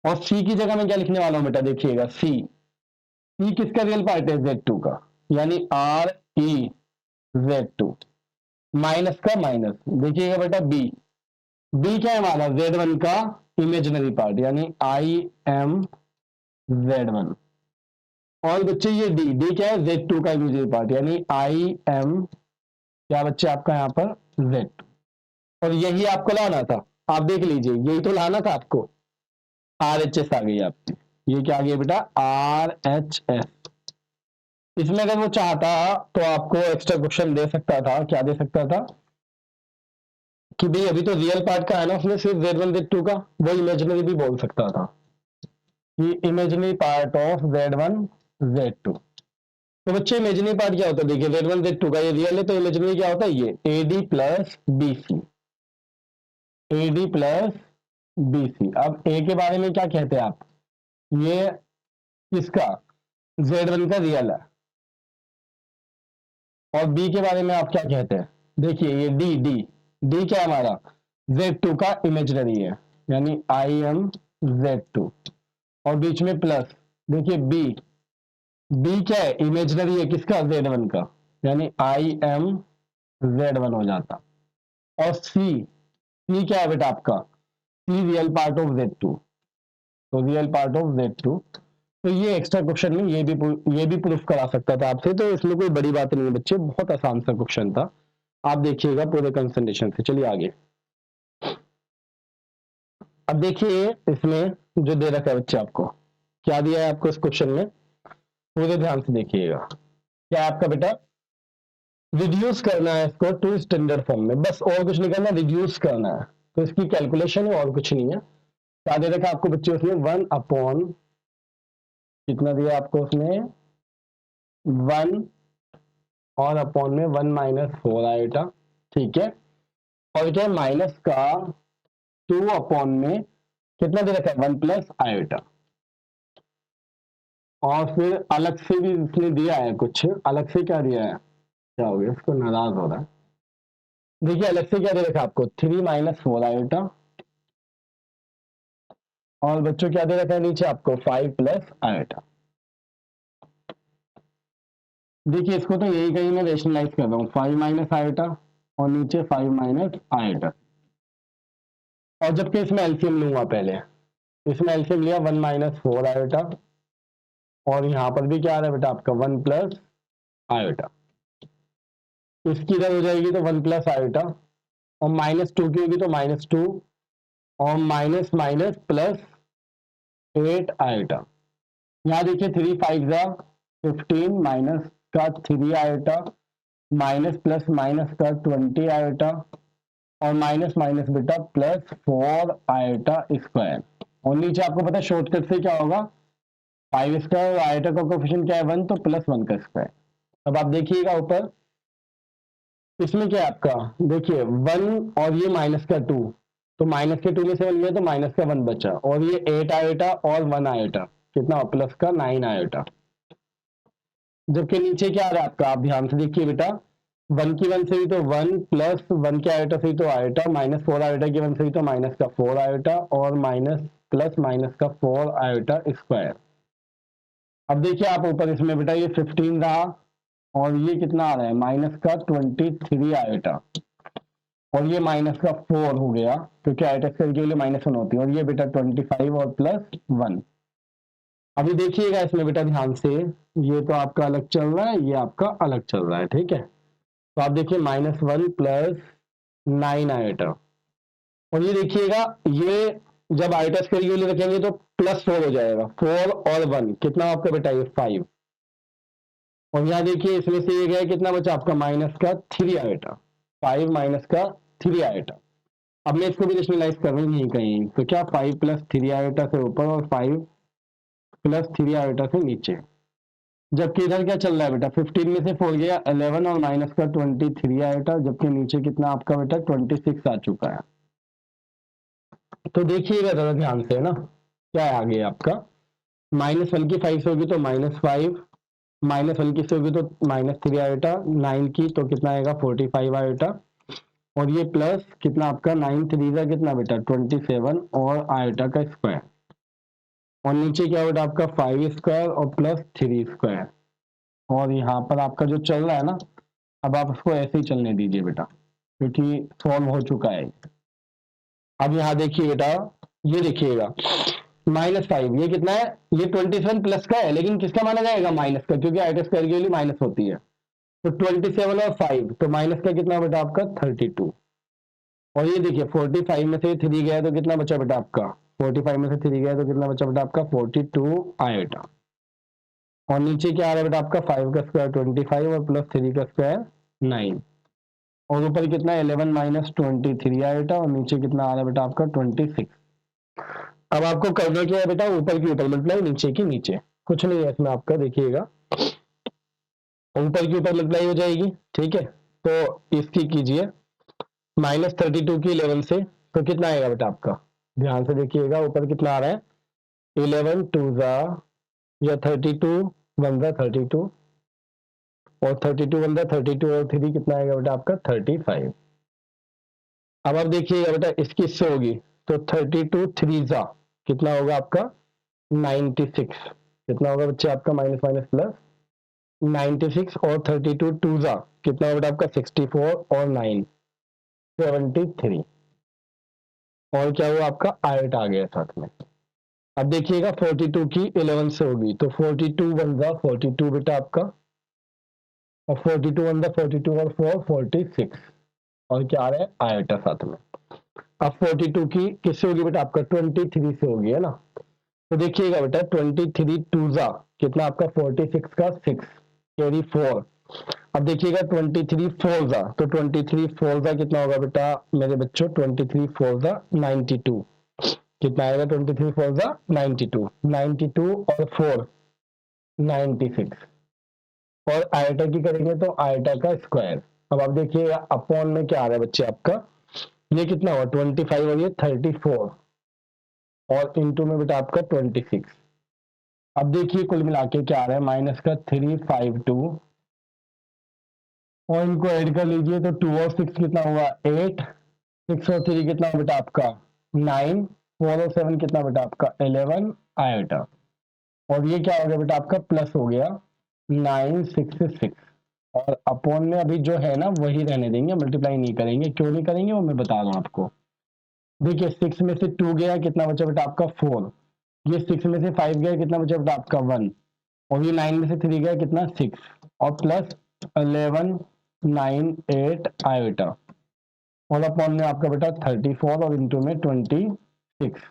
और सी की जगह मैं क्या लिखने वाला हूं बेटा, देखिएगा सी, सी किसका रियल पार्ट है, Z2 का, यानी ReZ2। माइनस का माइनस, देखिएगा बेटा बी, बी क्या है हमारा, Z1 का इमेजिनरी पार्ट, यानी IMZ1। और बच्चे ये डी, डी क्या है, Z2 का इमेजिनरी पार्ट, यानी IM क्या बच्चे आपका यहाँ पर Z2। और यही आपको लाना था, आप देख लीजिए यही तो लाना था आपको, RHS आ गई आपकी, ये क्या आ गया बेटा, RHS। इसमें अगर वो चाहता तो आपको एक्स्ट्रा क्वेश्चन दे सकता था, क्या दे सकता था कि भाई अभी तो रियल पार्ट का है ना, उसमें सिर्फ Z1 Z2 का, वो इमेजिनरी भी बोल सकता था कि imaginary part of Z1 Z2। तो बच्चे इमेजिनरी पार्ट क्या होता है, देखिए Z1 Z2 का ये रियल है, तो इमेजिनरी क्या होता है, ये AD plus BC, AD plus BC। अब ए के बारे में क्या कहते हैं आप, ये किसका, Z1 का रियल है। और बी के बारे में आप क्या कहते हैं, देखिए ये डी, डी, डी क्या है हमारा, Z2 का इमेजिनरी है, यानी IMZ2। और बीच में प्लस, देखिए बी, बी क्या है, इमेजिनरी है किसका, Z1 का, यानी IMZ1 हो जाता। और सी, सी क्या है बेटा आपका, सी रियल पार्ट ऑफ Z2, तो रियल पार्ट ऑफ Z2। तो ये एक्स्ट्रा क्वेश्चन में ये भी प्रूफ करा सकता था आपसे, तो इसमें कोई बड़ी बात नहीं है बच्चे, बहुत आसान सा क्वेश्चन था, आप देखिएगा पूरे कंसंट्रेशन से। चलिए आगे, अब देखिए इसमें जो दे रखा है बच्चे, आपको क्या दिया है, आपको इस क्वेश्चन में पूरे ध्यान से देखिएगा, क्या है आपका बेटा, रिड्यूस करना है इसको टू स्टैंडर्ड फॉर्म में, बस और कुछ नहीं करना, रिड्यूस करना है, तो इसकी कैलकुलेशन है और कुछ नहीं है। क्या दे रखा है आपको बच्चे, उसमें 1/, कितना दिया आपको उसमें, 1, और अपॉन में 1 - 4 आयोटा, ठीक है। और क्या माइनस का 2/, में कितना दे रखा है, 1 प्लस आयोटा। और फिर अलग से भी इसने दिया है कुछ, अलग से क्या दिया है, क्या हो गया इसको, नाराज हो रहा है, देखिए अलग से क्या दे रखा है आपको, 3 - 4 आयोटा। और बच्चों क्या दे रखा है नीचे आपको, 5 प्लस आयोटा। देखिए इसको तो यही कहीं मैं रेशनलाइज कर रहा हूँ, 5 माइनस आयोटा और नीचे 5 माइनस आयोटा। और जबकि इसमें एलसीएम लूंगा पहले, इसमें एलसीएम लिया 1 - 4 आयोटा, और यहां पर भी क्या आ रहा है बेटा आपका, 1 प्लस आयोटा। इसकी इधर हो जाएगी तो 1 प्लस आयोटा, और -2 की होगी तो -2, और माइनस माइनस प्लस 8 आयोटा। यहाँ देखिए 3 5 जा 15, माइनस का 3 आयोटा, माइनस प्लस माइनस का 20 आयोटा, और माइनस माइनस बेटा प्लस 4 आयोटा स्क्वायर। और नीचे आपको पता है शॉर्टकट से क्या होगा, 5 स्क्वायर, और आयोटा का कोएफिशिएंट क्या है 1, तो +1 का स्क्वायर। अब आप देखिएगा ऊपर, इसमें क्या है आपका, देखिए 1 और ये माइनस का 2, तो माइनस के 2 में से 1 गया तो माइनस का 1 बचा, और ये 8 आयोटा और 1 आयोटा, कितना प्लस का 9 आयोटा। जबकि नीचे क्या आ रहा है आपका, आप ध्यान से देखिए बेटा, 1 की 1 से ही तो 1, प्लस 1 के आयोटा से ही तो आयोटा, -4 आयोटा की 1 से ही तो माइनस का 4 आयोटा, और माइनस प्लस माइनस का 4 आयोटा स्क्वायर। अब देखिए आप ऊपर इसमें बेटा ये 15 रहा, और ये कितना आ रहा है, माइनस का 23 आयोटा, और ये माइनस का 4 हो गया, क्योंकि आयोटा स्क्वायर के लिए -1 होती है, और ये बेटा 25 और प्लस 1। अभी देखिएगा इसमें बेटा ध्यान से, ये तो आपका अलग चल रहा है, ये आपका अलग चल रहा है, ठीक है। तो आप देखिए -1 प्लस 9 आयोटा, और ये देखिएगा ये जब आयोटा स्क्वायर के लिए रखेंगे तो +4 हो जाएगा, 4 और 1 कितना आपका बेटा, ये 5। और यहाँ देखिए इसमें से ये गया कितना बचा आपका, माइनस का 3 आयोटा, 5 माइनस का 3 आयोटा। अब मैं इसको भी रेशनलाइज कर रही हूँ कहीं, तो क्या 5 + 3 आयोटा से ऊपर और 5 + 3 आयोटा से नीचे। जबकि इधर क्या चल रहा है बेटा, 15 में से 4 गया 11, और माइनस का 23 आयोटा, जबकि नीचे कितना आपका बेटा 26 आ चुका है। तो देखिएगा जरा ध्यान से ना, क्या है आगे आपका, -1 की 5 से होगी तो -5, -1 की से होगी तो -3 आयोटा, 9 की तो कितना आएगा 45 आयोटा, और ये प्लस कितना आपका 9 3 का कितना बेटा 27 और आयोटा का स्क्वायर, और नीचे क्या बेटा आपका 5 स्क्वायर और प्लस 3 स्क्वायर, और यहाँ पर आपका जो चल रहा है ना, अब आप उसको ऐसे ही चलने दीजिए बेटा, क्योंकि सॉल्व हो चुका है। अब यहाँ देखिए बेटा, ये देखिएगा -5 ये कितना है, ये 27 प्लस का है, लेकिन किसका माना जाएगा माइनस का, क्योंकि आयोटा स्क्वायर की वैल्यू माइनस होती है। तो 27 और 5 तो माइनस का कितना बेटा आपका 32, और ये देखिए 45 में से 3 गया तो कितना बचा बेटा आपका 45 में से 3 गया तो कितना बचा बेटा आपका 42 आयोटा, और नीचे क्या आ रहा है बेटा आपका 5 का स्क्वायर 25 और प्लस 3 का स्क्वायर 9, और ऊपर कितना 11 माइनस 23 आयोटा, और नीचे कितना आ रहा है बेटा आपका 26। अब आपको करना क्या है बेटा, ऊपर की ऊपर मल्टीप्लाई, नीचे की नीचे, कुछ नहीं है इसमें आपका, देखिएगा ऊपर की ऊपर मल्टीप्लाई हो जाएगी, ठीक है। तो इसकी कीजिए -32 की 11 से, तो कितना आएगा बेटा आपका, ध्यान से देखिएगा ऊपर कितना आ रहा है 11 2 जा या 32 1 जा 32, और 32 1 जा 32 और 3 कितना आएगा बेटा आपका 35। अब आप देखिएगा बेटा इसकी इससे होगी तो 32 3 जा कितना होगा आपका 96, कितना होगा बच्चे आपका माइनस माइनस प्लस 96, और 32 2 जा कितना होगा बेटा आपका 64 और 9 73, और क्या हुआ आपका आयट आ गया साथ में। अब देखिएगा 42 की 11 से होगी तो 42 1 जा 42 बेटा आपका, और 42 1 जा 42 और 4 46, और क्या आ रहा है आयोटा साथ में। अब 42 की किससे होगी बेटा आपका 23 से होगी, है ना। तो देखिएगा बेटा 23 2 जा कितना आपका 46 का 6 कैरी 4। अब देखिएगा 23 4 जा तो 23 4 जा कितना होगा बेटा मेरे बच्चों 23 4 जा 92, कितना आएगा 23 4 जा 92, 92 और 4 96, और आयटा की करेंगे तो आयटा का स्क्वायर। अब आप देखिएगा अपॉन में क्या आ रहा है बच्चे आपका, ये कितना हुआ 25 और ये 34, और इंटू में बेटा आपका 26। अब देखिए कुल मिला के क्या आ रहा है माइनस का 352, और इनको ऐड कर लीजिए तो 2 और 6 कितना हुआ 8, 6 और 3 कितना बेटा आपका 9, 4 और 7 कितना बेटा आपका 11 आयोटा, और ये क्या हो गया बेटा आपका प्लस हो गया 966, और अपॉन में अभी जो है ना वही रहने देंगे, मल्टीप्लाई नहीं करेंगे, क्यों नहीं करेंगे वो मैं बता रहा हूँ आपको। देखिए 6 में से 2 गया कितना बचा बेटा आपका 4, ये 6 में से 5 गया कितना बचा बेटा आपका 1, और ये 9 में से 3 गया कितना 6, और प्लस 11 9 8 आयोटा, और अपॉन में आपका बेटा 34 और इंटू में 26,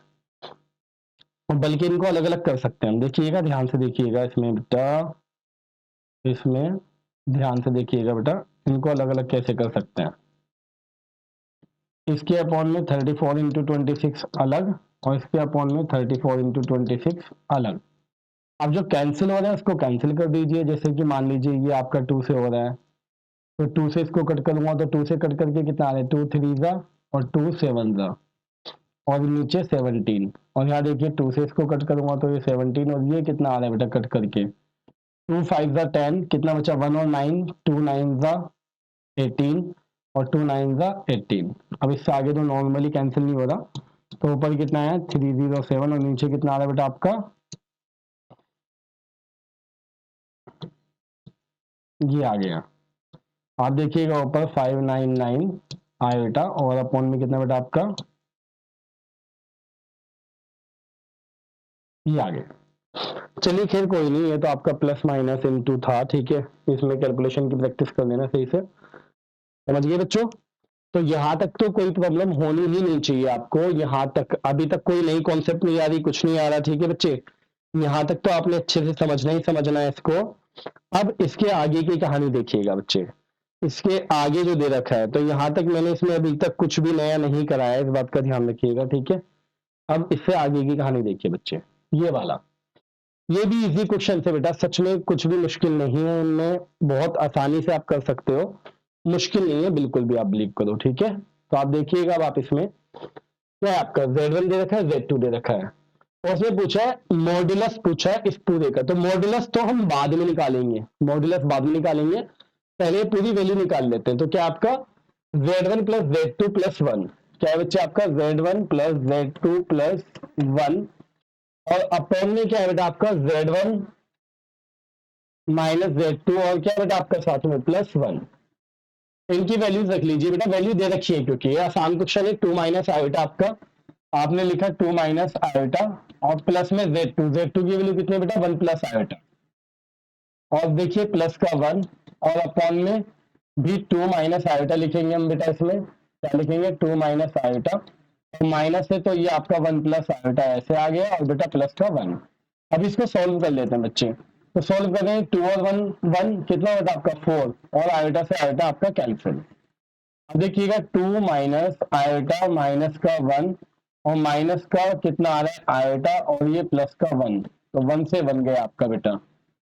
बल्कि इनको अलग अलग कर सकते हैं हम, देखिएगा ध्यान से देखिएगा इसमें बेटा, इसमें ध्यान से देखिएगा बेटा इनको अलग अलग कैसे कर सकते हैं। इसके अपॉन में 34 इंटू 26 अलग, और इसके अपॉन में 34 इंटू 26 अलग। अब जो कैंसिल हो रहा है उसको कैंसिल कर दीजिए, जैसे कि मान लीजिए ये आपका 2 से हो रहा है तो 2 से इसको कट करूंगा तो 2 से कट करके कितना आ रहा है 2 3 जा और 2 7 जा, और नीचे 17, और यहाँ देखिए 2 से इसको कट करूंगा तो ये 17, और ये कितना आ रहा है बेटा कट करके 2 5 जा 10, कितना बचा 1 और 9, 2 9 जा 18, और 2 9 जा 18। अब इससे आगे तो नॉर्मली कैंसिल नहीं हो रहा, तो ऊपर कितना है 307, और नीचे कितना आ रहा है बेटा आपका ये आ गया। आप देखिएगा ऊपर 599 आयोटा, और अपॉन में कितना बेटा आपका ये आ गया। चलिए खैर कोई नहीं, ये तो आपका प्लस माइनस इनटू था, ठीक है, इसमें कैलकुलेशन की प्रैक्टिस कर लेना सही से, समझ गए बच्चों। तो यहाँ तक तो कोई प्रॉब्लम होनी ही नहीं चाहिए आपको, यहाँ तक अभी तक कोई नई कॉन्सेप्ट नहीं आ रही, कुछ नहीं आ रहा, ठीक है बच्चे, यहाँ तक तो आपने अच्छे से समझना ही समझना है इसको। अब इसके आगे की कहानी देखिएगा बच्चे, इसके आगे जो दे रखा है, तो यहाँ तक मैंने इसमें अभी तक कुछ भी नया नहीं कराया, इस बात का ध्यान रखिएगा, ठीक है। अब इससे आगे की कहानी देखिए बच्चे, ये वाला, ये भी इजी क्वेश्चन है बेटा, सच में कुछ भी मुश्किल नहीं है इनमें, बहुत आसानी से आप कर सकते हो, मुश्किल नहीं है बिल्कुल भी, आप बिलीव करो, ठीक है। तो आप देखिएगा अब आप इसमें क्या है आपका Z1 दे रखा है Z2 दे रखा है, और उसमें पूछा है मॉड्यूलस, पूछा है इस पूरे का, तो मॉड्यूलस तो हम बाद में निकालेंगे, मॉड्यूलस बाद में निकालेंगे, पहले पूरी वैल्यू निकाल लेते हैं। तो क्या आपका z1 प्लस z2 प्लस 1, क्या है बच्चे आपका z1 प्लस z2 प्लस 1, और अपॉन में क्या है बेटा आपका z1 माइनस z2, और क्या है बेटा आपका साथ में प्लस 1। इनकी वैल्यूज रख लीजिए बेटा, वैल्यू दे रखी है क्योंकि ये आसान क्वेश्चन है। 2 माइनस आयोटा आपका, आपने लिखा 2 माइनस आयोटा, और प्लस में z2, z2 की वैल्यू कितनी है बेटा 1 प्लस आयोटा, और देखिए प्लस का 1, और अपॉन में भी 2 माइनस आयोटा लिखेंगे हम बेटा, इसमें क्या लिखेंगे 2 माइनस आयोटा, तो माइनस है तो ये आपका 1 प्लस आयोटा ऐसे आ गया, और बेटा प्लस का 1। अब इसको सॉल्व कर लेते हैं बच्चे, तो सॉल्व कर रहे हैं 2 और 1 1 कितना होता है आपका 4, और आयोटा से आयोटा आपका कैंसिल। अब देखिएगा 2 माइनस आयोटा माइनस का 1, और माइनस का कितना आ रहा है आयोटा, और ये प्लस का 1, तो 1 से 1 गया आपका बेटा।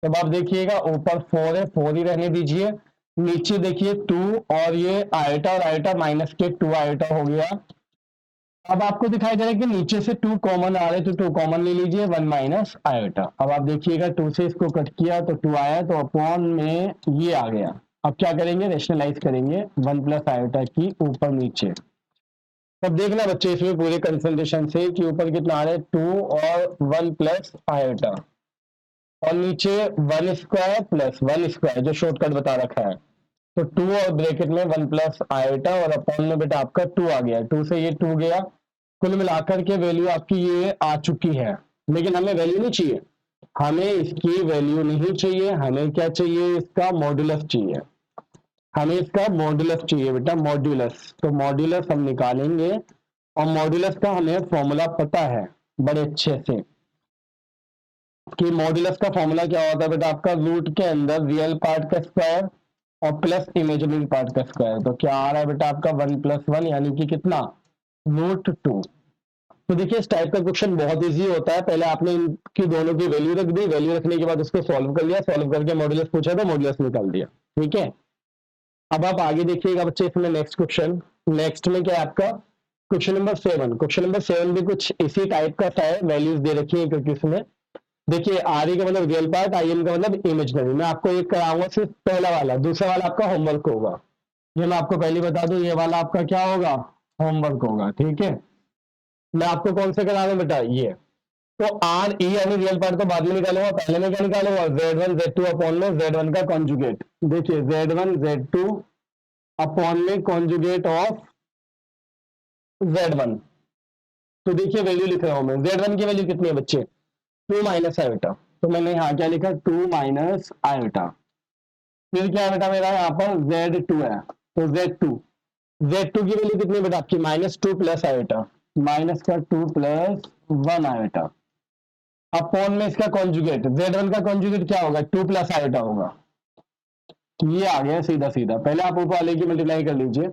तब आप देखिएगा ऊपर 4 है, 4 ही रहने दीजिए, नीचे देखिए 2, और ये आयोटा और आयोटा माइनस के 2 आयोटा हो गया। अब आपको दिखाई दे रहा है कि नीचे से 2 कॉमन आ रहे, तो 2 कॉमन ले लीजिए, 1 माइनस आयोटा। अब आप देखिएगा 2 से इसको कट किया तो 2 आया, तो अपॉन में ये आ गया। अब क्या करेंगे, रेशनलाइज करेंगे 1 प्लस आयोटा की ऊपर नीचे। तब देखना बच्चे इसमें पूरे कंसंट्रेशन से कि ऊपर कितना आ रहा है 2 और 1 प्लस आयोटा, और नीचे 1 स्क्वायर प्लस 1 स्क्वायर जो शॉर्टकट बता रखा है, तो 2 और ब्रैकेट में 1 प्लस आयोटा, और अपॉन में बेटा आपका 2 आ गया, 2 से ये 2 गया, कुल मिलाकर के वैल्यू आपकी ये आ चुकी है। लेकिन हमें वैल्यू नहीं चाहिए, हमें इसकी वैल्यू नहीं चाहिए, हमें क्या चाहिए, इसका मॉड्यूलस चाहिए, हमें इसका मॉड्यूलस चाहिए बेटा, मॉड्यूलस। तो मॉड्यूलस हम निकालेंगे, और मॉड्यूलस का हमें फॉर्मूला पता है बड़े अच्छे से, कि मॉड्यूलस का फॉर्मूला क्या होता है बेटा आपका, रूट के अंदर रियल पार्ट का स्क्वायर और प्लस इमेजिनरी पार्ट का स्क्वायर। तो क्या आ रहा है बेटा आपका 1 प्लस 1, यानी कि कितना √2। तो देखिए इस टाइप का क्वेश्चन बहुत इजी होता है, पहले आपने इनकी दोनों की वैल्यू रख दी, वैल्यू रखने के बाद उसको सॉल्व कर लिया, सॉल्व करके मॉड्यूलस पूछा तो मॉड्यूलस निकाल दिया, ठीक है। अब आप आगे देखिएगा बच्चे, इसमें नेक्स्ट क्वेश्चन, नेक्स्ट में क्या है आपका क्वेश्चन नंबर 7। क्वेश्चन नंबर 7 भी कुछ इसी टाइप का है, वैल्यूज दे रखी है, क्योंकि इसमें देखिए आर का मतलब रियल पार्ट, आई एम का मतलब इमेजिनरी। मैं आपको एक कराऊंगा सिर्फ पहला वाला, दूसरा वाला आपका होमवर्क होगा, ये मैं आपको पहले बता दूं, ये वाला आपका क्या होगा, होमवर्क होगा, ठीक है। मैं आपको कौन से करा रहा हूं बेटा, ये तो आर ई यानी रियल पार्ट तो बाद में निकालूंगा, पहले में क्या निकालूंगा z1 z2 अपॉन में z1 का कॉन्जुगेट। देखिए z1 z2 अपॉन में कॉन्जुगेट ऑफ z1, तो देखिए वैल्यू लिख रहा हूं मैं, z1 की वैल्यू कितनी है बच्चे 2 माइनस आयोटा, तो मैंने यहाँ क्या लिखा 2 माइनस आयोटा। फिर क्या है बेटा मेरा यहाँ पर z2 है, तो z2 की वैल्यू कितनी है बेटा आपकी -2 प्लस आयोटा, माइनस का 2 प्लस 1 आयोटा, अपॉन में इसका कॉन्जुगेट, z1 का कॉन्जुगेट क्या होगा 2 प्लस आयोटा होगा। ये आ गया सीधा सीधा, पहले आप ऊपर वाले की मल्टीप्लाई कर लीजिए,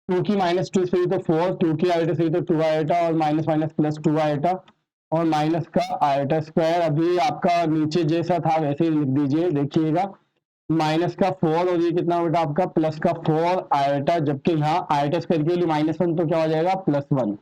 2 की -2 से तो 4, 2 की आयोटा से तो 2 आयोटा, और माइनस माइनस प्लस 2 आयोटा, और माइनस का आयोटा स्क्वायर। अभी आपका नीचे जैसा था वैसे ही लिख दीजिए, देखिएगा माइनस का 4, और ये कितना बेटा आपका प्लस का 4 आयोटा, जबकि यहाँ आयोटा स्क्वायर के लिए -1 तो क्या हो जाएगा +1,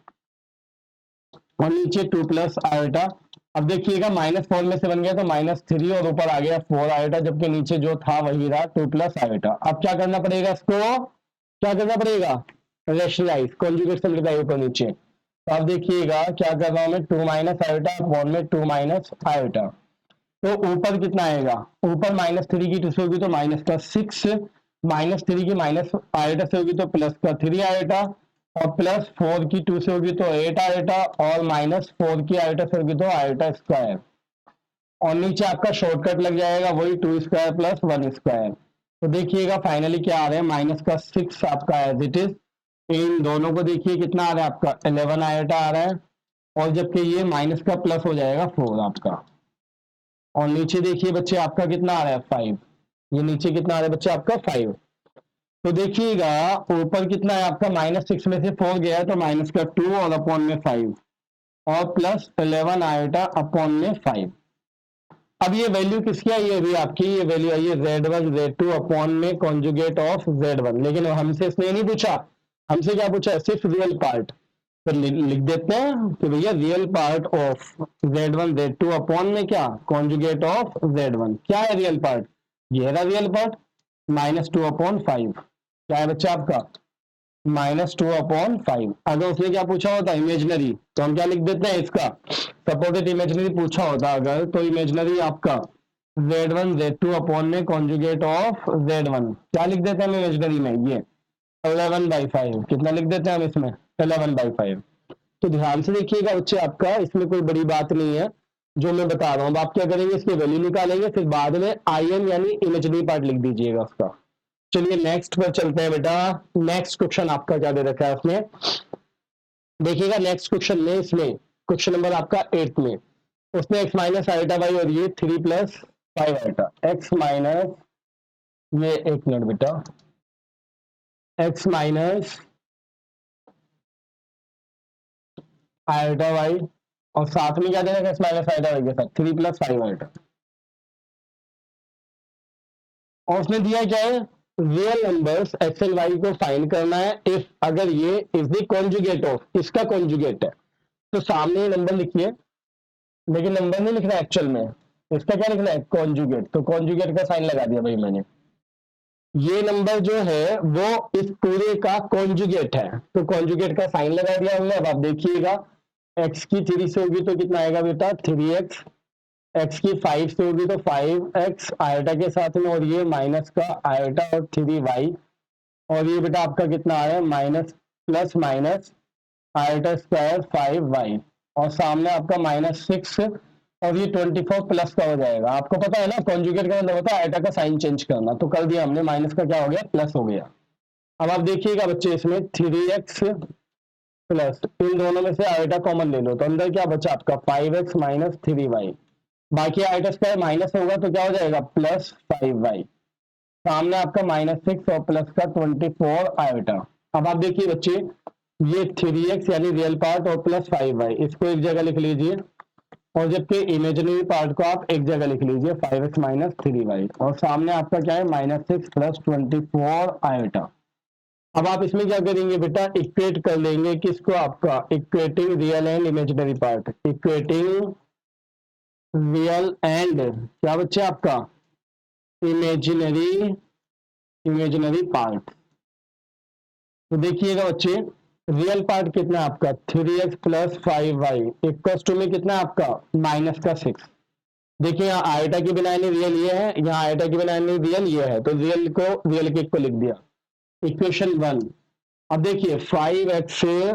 और नीचे 2 प्लस आयोटा। अब देखिएगा -4 में से बन गया तो -3, और ऊपर आ गया 4 आयोटा, जबकि नीचे जो था वही रहा 2 प्लस आयोटा। अब क्या करना पड़ेगा, इसको क्या करना पड़ेगा, रेशनलाइज, कॉन्जुगेट सिंप्लीफाई ऊपर नीचे। तो आप देखिएगा क्या कर रहा हूं मैं, 2 माइनस आयोटा अपॉन में 2 माइनस आयोटा, तो ऊपर कितना आएगा, ऊपर -3 की 2 से होगी तो माइनस का 6, -3 की माइनस आयोटा से होगी तो प्लस का 3 आयोटा, और +4 की 2 से होगी तो 8 आयोटा, और -4 की आयोटा से होगी तो आयोटा स्क्वायर, और नीचे आपका शॉर्टकट लग जाएगा वही 2 स्क्वायर प्लस 1 स्क्वायर। तो देखिएगा फाइनली क्या आ रहा है, माइनस का 6 आपका एज इट इज, इन दोनों को देखिए कितना आ रहा है आपका 11 आयोटा आ रहा है, और जबकि ये माइनस का प्लस हो जाएगा 4 आपका, और नीचे देखिए बच्चे आपका कितना आ रहा है 5, ये नीचे कितना आ रहा है बच्चे आपका 5। तो देखिएगा ऊपर कितना है आपका -6 में से 4 गया है तो माइनस का 2 और अपॉन में 5, और प्लस 11 आयोटा अपॉन में 5। अब ये वैल्यू किसकी आई है, अभी आपकी ये वैल्यू आई है z1 z2 अपॉन में कॉन्जुगेट ऑफ z1, लेकिन हमसे इसने नहीं पूछा, हमसे क्या पूछा है, सिर्फ रियल पार्ट। तो लिख देते हैं कि भैया real part of z1 z2 upon में क्या कॉन्जुगेट ऑफ z1, क्या है रियल पार्ट, ये रहा रियल पार्ट, -2/5 क्या है बच्चा आपका, -2/5। अगर उसने क्या पूछा होता इमेजनरी, तो हम क्या लिख देते हैं इसका, सपोजिट इमेजनरी पूछा होता अगर, तो इमेजनरी आपका z1 z2 अपॉन में कॉन्जुगेट ऑफ z1 क्या लिख देते हैं हम इमेजनरी में, ये 11/5। कितना लिख देते हैं हम इसमें, 11/5। तो ध्यान से देखिएगा बच्चे, आपका इसमें कोई बड़ी बात नहीं है जो मैं बता रहा हूँ। अब आप क्या करेंगे, इसकी वैल्यू निकालेंगे, फिर बाद में आई एन यानी इमेजनरी पार्ट लिख दीजिएगा उसका। चलिए नेक्स्ट पर चलते हैं बेटा। नेक्स्ट क्वेश्चन आपका क्या दे रखा है उसने, देखिएगा नेक्स्ट क्वेश्चन में, इसमें क्वेश्चन नंबर आपका 8 में उसने x माइनस आइटा वाई और ये 3 + 5 आइटा, x माइनस, ये एक मिनट बेटा, x माइनस आइटा वाई और साथ में क्या दे रखा है, x माइनस आइटा वाई के साथ 3 + 5 आइटा, और उसने दिया क्या है, real numbers X and Y को फाइंड करना है इफ, अगर ये इज द कॉन्जुगेट ऑफ, इसका कॉन्जुगेट है। तो सामने नंबर लिखिए, लेकिन नंबर नहीं लिखना एक्चुअल में, इसका क्या लिखना है, कॉन्जुगेट। तो कॉन्जुगेट का साइन लगा दिया भाई मैंने, ये नंबर जो है वो इस पूरे का कॉन्जुगेट है, तो कॉन्जुगेट का साइन लगा दिया हमने। अब आप देखिएगा x की 3 से होगी तो कितना आएगा बेटा, 3x, x की 5 से होगी तो 5x आयोटा के साथ में, और ये माइनस का आयोटा और 3y, और ये बेटा आपका कितना आया, minus plus minus iota square 5y, और सामने आपका -6, और ये 24 प्लस का हो जाएगा। आपको पता है ना कॉन्जुगेट का मतलब होता है आयोटा का साइन चेंज करना, तो कर दिया हमने, माइनस का क्या हो गया, प्लस हो गया। अब आप देखिएगा बच्चे इसमें 3x प्लस, इन दोनों में से आयोटा कॉमन ले लो, तो अंदर क्या बचा आपका 5x माइनस 3y, बाकी आयोटा स्क्वायर माइनस होगा तो क्या हो जाएगा, +5y, सामने आपका -6 और प्लस का 24 आयोटा। अब आप देखिए बच्चे, ये 3x यानी रियल पार्ट और +5y, इसको एक जगह लिख लीजिए, और जबकि इमेजिनरी पार्ट को आप एक जगह लिख लीजिए 5x माइनस 3y, और सामने आपका क्या है, -6 प्लस 24 आयोटा। अब आप इसमें क्या करेंगे बेटा, इक्वेट कर लेंगे किसको, आपका equating real and imaginary part, equating real and क्या बच्चे आपका, इमेजिनरी, इमेजिनरी पार्ट। तो देखिएगा बच्चे, रियल पार्ट कितना है आपका 3x plus 5y, equals to में कितना है आपका -6। देखिए यहाँ आयोटा के बिना यानी रियल ये है, यहाँ आयोटा के बिना यानी रियल ये है, तो रियल को रियल के को लिख दिया, इक्वेशन 1। अब देखिए 5x से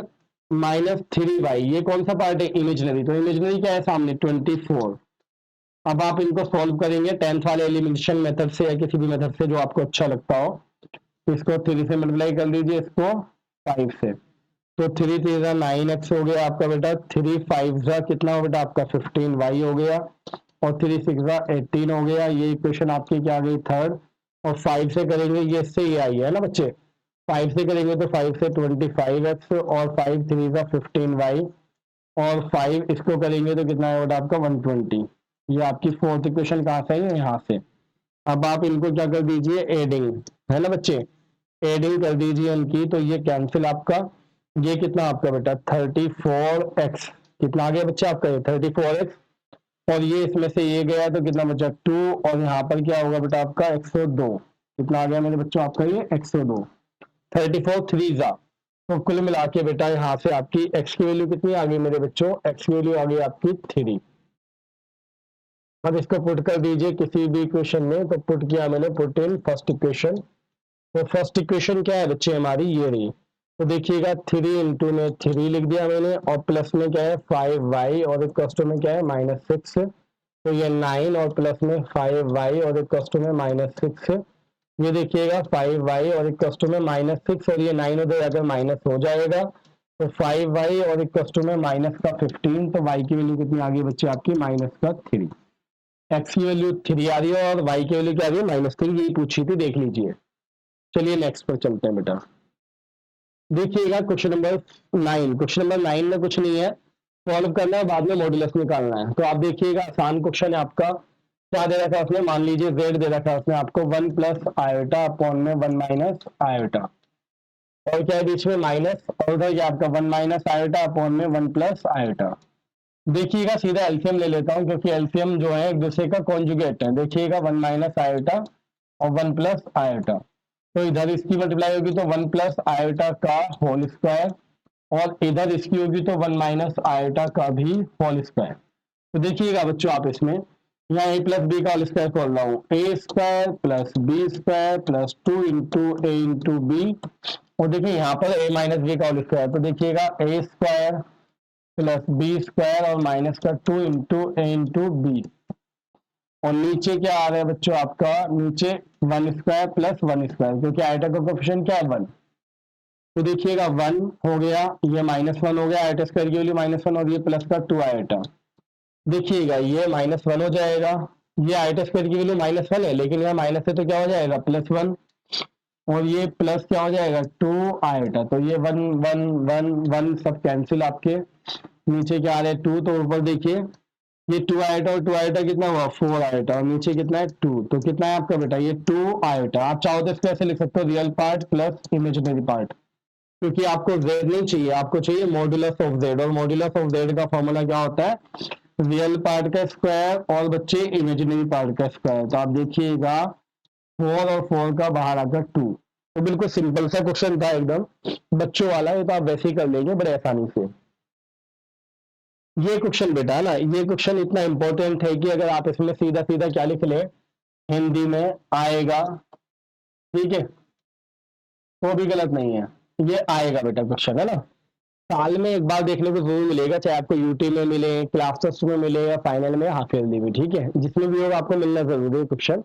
-3y, ये कौन सा पार्ट है, इमेजिनरी, तो इमेजिनरी क्या है सामने 24। अब आप इनको सॉल्व करेंगे 10th वाले एलिमिनेशन मेथड से या किसी भी मेथड से जो आपको अच्छा लगता हो। इसको 3 से मल्टीप्लाई कर दीजिए, इसको 5 से, तो 3 3 9x हो गया आपका बेटा, 3 5 कितना हो बेटा आपका 15y हो गया, और 3 6 18 हो गया। ये इक्वेशन आपकी क्या आ गई, थर्ड। और 5 से करेंगे, ये इससे ये आई है ना बच्चे, 5 से करेंगे तो 5 से 25x, और 5 3 15y, और 5 इसको करेंगे तो कितना है बेटा आपका 120। ये आपकी फोर्थ इक्वेशन कहाँ से है, यहाँ से। अब आप इनको क्या कर दीजिए, एडिंग, है ना बच्चे, एडिंग कर दीजिए उनकी, तो ये कैंसिल आपका, ये कितना आपका बेटा 34x, कितना आ गया बच्चा आपका, ये 34x, और ये इसमें से ये गया तो कितना बचा 2, और यहाँ पर क्या होगा बेटा आपका 102, कितना आ गया मेरे बच्चों आपका ये 102, 34 3 तो कुल मिला के बेटा यहाँ से आपकी x की वैल्यू कितनी आ गई मेरे बच्चों, x की वैल्यू आ गई आपकी 3। अब इसको पुट कर दीजिए किसी भी इक्वेशन में, तो पुट किया मैंने, पुट इन फर्स्ट इक्वेशन। तो फर्स्ट इक्वेशन क्या है बच्चे हमारी, ये रही। तो देखिएगा 3 इंटू में 3 लिख दिया मैंने, और प्लस में क्या है 5y, और एक कस्टो में क्या है -6, तो ये 9, और प्लस में 5y, और एक कस्टो में -6। ये देखिएगा 5y और एक कस्टो में -6, और ये 9 उधर अगर माइनस हो जाएगा, तो 5y और एक कस्टो में माइनस का 15, तो y की वैल्यू कितनी आ गई बच्चे आपकी -3। x की वैल्यू 3 आ रही है और y की वैल्यू क्या आ रही है -3, यही पूछी थी, देख लीजिए। चलिए नेक्स्ट पर चलते हैं बेटा। देखिएगा क्वेश्चन नंबर 9, क्वेश्चन नंबर 9 में कुछ नहीं है, सॉल्व करना है, बाद में मॉड्यूलस निकालना है। तो आप देखिएगा आसान क्वेश्चन है आपका, क्या दे रखा है उसने, मान लीजिए z दे रखा है उसने आपको 1 + आयोटा अपॉन में 1 - आयोटा। और क्या है बीच में माइनस, और उधर क्या आपका 1 माइनस आयोटा अपॉन में 1 प्लस आयोटा। देखिएगा सीधा एलसीएम ले लेता हूं क्योंकि एलसीएम जो है एक दूसरे का कॉन्जुगेट है। देखिएगा 1 माइनस आयोटा और 1 प्लस आयोटा, तो इधर इसकी मल्टीप्लाई होगी तो 1 प्लस आयोटा का होल स्क्वायर, और इधर इसकी होगी तो 1 माइनस आयोटा का भी होल स्क्वायर। तो देखिएगा बच्चों आप इसमें यहाँ ए प्लस बी का होल स्क्वायर खोल रहा हूँ, A square plus B square plus 2 into A into B, और देखिए यहाँ पर ए माइनस बी का होल स्क्वायर, तो देखिएगा A square plus B square और माइनस का 2 इंटू ए इंटू बी, और नीचे क्या आ रहा है बच्चों आपका, नीचे 1 स्क्वायर प्लस 1 स्क्वायर, क्योंकि आयटा का कोएफिशिएंट क्या है 1। तो देखिएगा 1 हो गया, ये -1 हो गया, आयटा स्क्वायर की वैल्यू -1 और ये प्लस का 2 आयटा। देखिएगा ये -1 हो जाएगा, ये आयटा स्क्वायर की वैल्यू -1 है, लेकिन यहाँ माइनस है तो क्या हो जाएगा +1, और ये प्लस क्या हो जाएगा 2 आयटा, तो ये 1 1 1 1 सब कैंसिल आपके, नीचे क्या आ रहा है 2, तो ऊपर देखिए ये 2 आयटा और 2 आयटा कितना हुआ 4 आयटा, और नीचे कितना है 2, तो कितना है आपका बेटा ये 2 आयटा। आप चाहो तो इसको ऐसे लिख सकते हो real part plus imaginary part, क्योंकि आपको z नहीं चाहिए, आपको चाहिए मॉड्यूलस ऑफ z, और मॉड्यूलस ऑफ z का फॉर्मूला क्या होता है, रियल पार्ट का स्क्वायर और बच्चे इमेजिनरी पार्ट का स्क्वायर। तो आप देखिएगा 4 और 4 का बाहर आकर 2, तो बिल्कुल सिंपल सा क्वेश्चन था एकदम बच्चों वाला, ये तो आप वैसे ही कर लेंगे बड़े आसानी से। ये क्वेश्चन बेटा ना, ये क्वेश्चन इतना इंपॉर्टेंट है कि अगर आप इसमें सीधा सीधा क्या लिख ले हिंदी में आएगा, ठीक है, तो भी गलत नहीं है, ये आएगा बेटा क्वेश्चन, है ना। साल में एक बार देखने को जरूर मिलेगा, चाहे आपको यूटी में मिले, क्लास टेस्ट में मिले, या फाइनल में, हाफ ईयरली में, ठीक है, जिसमें भी होगा आपको मिलना जरूरी है क्वेश्चन।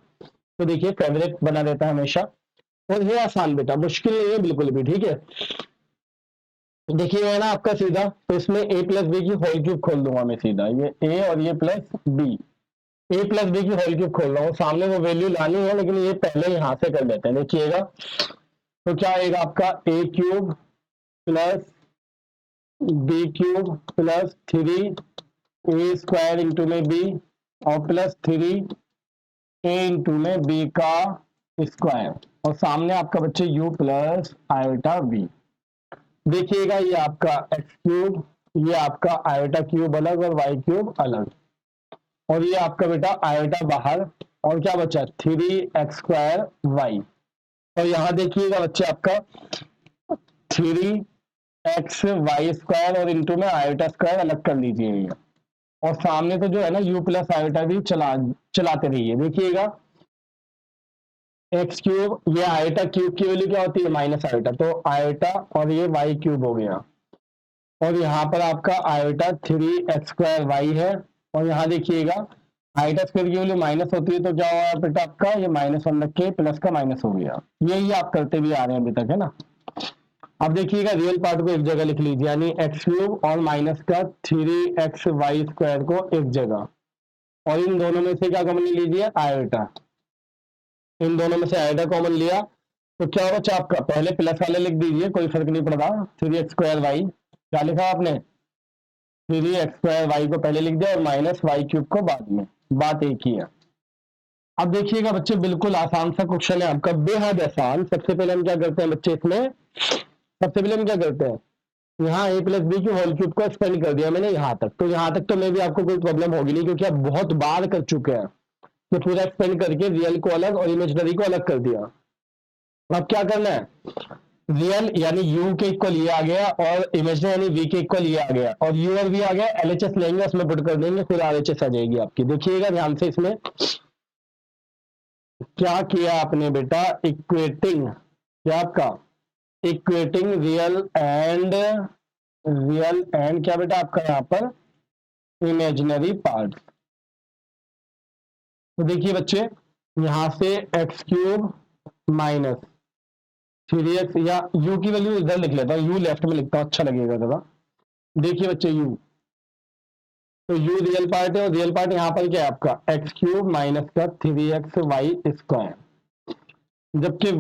तो देखिए फेवरेट बना रहता है हमेशा, और ये आसान बेटा, मुश्किल नहीं है बिल्कुल भी, ठीक है। देखिए है ना आपका सीधा, तो इसमें a प्लस बी की होल क्यूब खोल दूंगा मैं सीधा, ये a और ये plus b, a plus B की होल क्यूब खोल रहा हूँ, सामने वो वैल्यू लानी है लेकिन ये पहले यहाँ से कर लेते हैं। देखिएगा तो क्या आएगा आपका a cube plus B cube plus 3 a square into में b, और प्लस 3 a इंटू में b का स्क्वायर, और सामने आपका बच्चे u प्लस आयोटा b। देखिएगा ये आपका एक्स क्यूब, ये आपका आयोटा क्यूब अलग और वाई क्यूब अलग, और ये आपका बेटा आयोटा बाहर, और क्या बचा 3x² y, और यहाँ देखिएगा बच्चे आपका 3xy² और इंटू में आयोटा स्क्वायर अलग कर लीजिएगा, और सामने तो जो है ना u प्लस आयोटा भी चलाते रहिए। देखिएगा एक्स क्यूब, ये आयोटा क्यूब की वैल्यू क्या होती है माइनस आयोटा, तो आयोटा और ये वाई क्यूब हो गया, और यहाँ पर आपका आयोटा 3x² y है, और यहाँ देखिएगा आयोटा स्क्वायर की वैल्यू माइनस होती है तो क्या हुआ बेटा आपका ये -1 रख के प्लस का माइनस हो गया। यही आप करते भी आ रहे हैं अभी तक, है ना। अब देखिएगा रियल पार्ट को एक जगह लिख लीजिए, यानी एक्स क्यूब और माइनस का 3xy² को एक जगह, और इन दोनों में से क्या कॉमन ले लीजिए आयोटा, इन दोनों में से आयोटा कॉमन लिया तो क्या बचा आपका, पहले प्लस वाले लिख दीजिए, कोई फर्क नहीं पड़ता, 3x² y, क्या लिखा आपने 3x² y को पहले लिख दिया और माइनस वाई क्यूब को बाद में, बात एक ही है। अब देखिएगा बच्चे बिल्कुल आसान सा क्वेश्चन है आपका, बेहद आसान। सबसे पहले हम क्या करते हैं बच्चे इसमें, सबसे पहले हम क्या करते हैं, यहाँ a प्लस बी की होल क्यूब को एक्सपेंड कर दिया मैंने यहाँ तक, तो यहाँ तक तो मे भी आपको कोई प्रॉब्लम होगी नहीं, क्योंकि आप बहुत बार कर चुके हैं, तो पूरा एक्सपेंड करके रियल को अलग और इमेजिनरी को अलग कर दिया। अब क्या करना है, रियल यानी u के इक्वल ये आ गया, और इमेजिनरी यानी v के इक्वल ये आ गया, और u और v आ गया, LHS लेंगे उसमें पुट कर देंगे, फिर RHS आ जाएगी आपकी। देखिएगा ध्यान से, इसमें क्या किया आपने बेटा, इक्वेटिंग, क्या आपका इक्वेटिंग रियल एंड क्या बेटा आपका यहाँ पर इमेजिनरी पार्ट। तो देखिए बच्चे यहां से x³ माइनस 3x, या u की वैल्यू इधर लिख लेता हूँ, u लेफ्ट में लिखता हूँ, अच्छा लगेगा जरा। देखिए बच्चे u, तो u रियल पार्ट है, और रियल पार्ट यहाँ पर क्या है आपका x³ माइनस का 3xy², जबकि